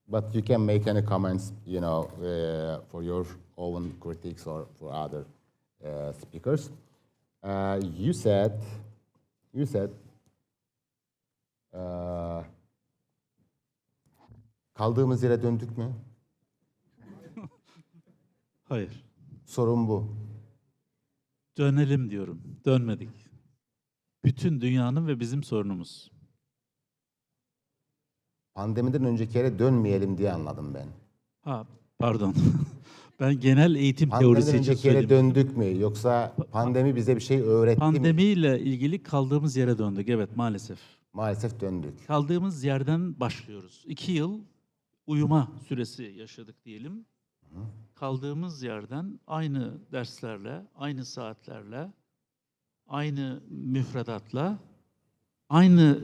But you can make any comments, for your own critiques or for other speakers. You said, kaldığımız yere döndük mü? Hayır. Sorun bu. Dönelim diyorum. Dönmedik. Bütün dünyanın ve bizim sorunumuz. Pandemiden önceki yere dönmeyelim diye anladım ben. Pardon. Ben genel eğitim teorisi için Pandemiden önceki yere söyledim. döndük mü? Yoksa pandemi bize bir şey öğretti mi? Pandemiyle ilgili kaldığımız yere döndük. Evet, maalesef. Maalesef döndük. Kaldığımız yerden başlıyoruz. 2 yıl uyuma süresi yaşadık diyelim. Kaldığımız yerden aynı derslerle, aynı saatlerle, aynı müfredatla, aynı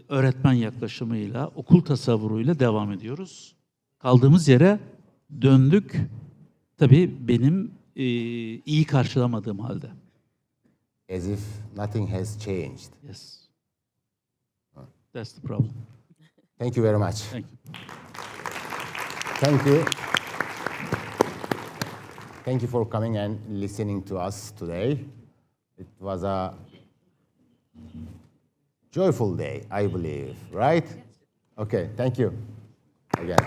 öğretmen yaklaşımıyla, okul tasavvuruyla devam ediyoruz. Kaldığımız yere döndük. Tabii benim iyi karşılamadığım halde. As if nothing has changed. Yes. That's the problem. Thank you very much. Thank you. Thank you. Thank you for coming and listening to us today. It was a joyful day, I believe, right? Yes. Okay, thank you again.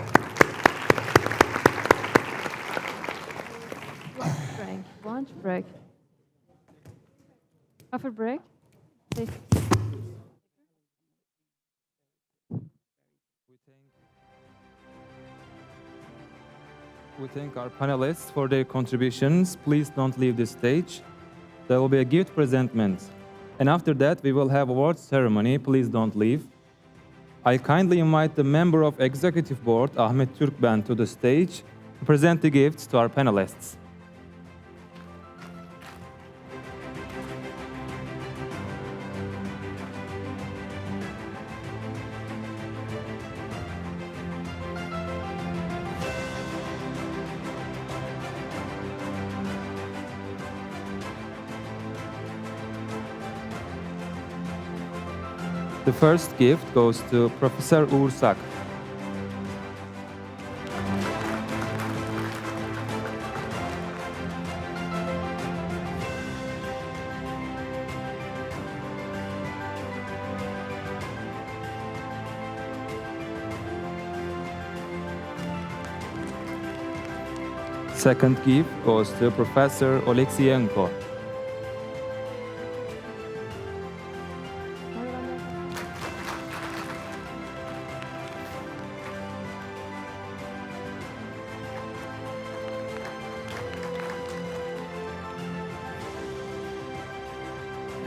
break. Lunch break. Coffee break. Take. We thank our panelists for their contributions. Please don't leave the stage. There will be a gift presentment. And after that, we will have awards ceremony. Please don't leave. I kindly invite the member of Executive Board, Ahmet Türkben, to the stage to present the gifts to our panelists. The first gift goes to Professor Uğur. Second gift goes to Professor Oleksiyenko.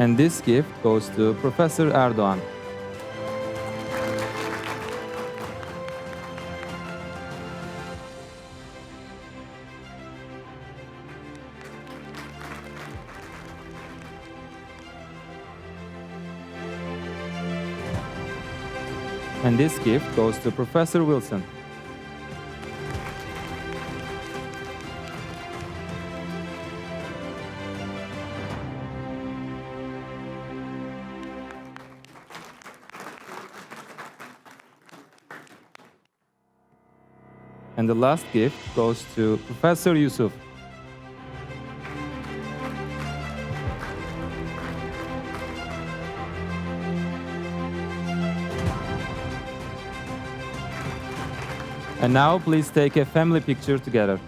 And this gift goes to Professor Erdoğan. And this gift goes to Professor Wilson. And the last gift goes to Professor Yusuf. And now please take a family picture together.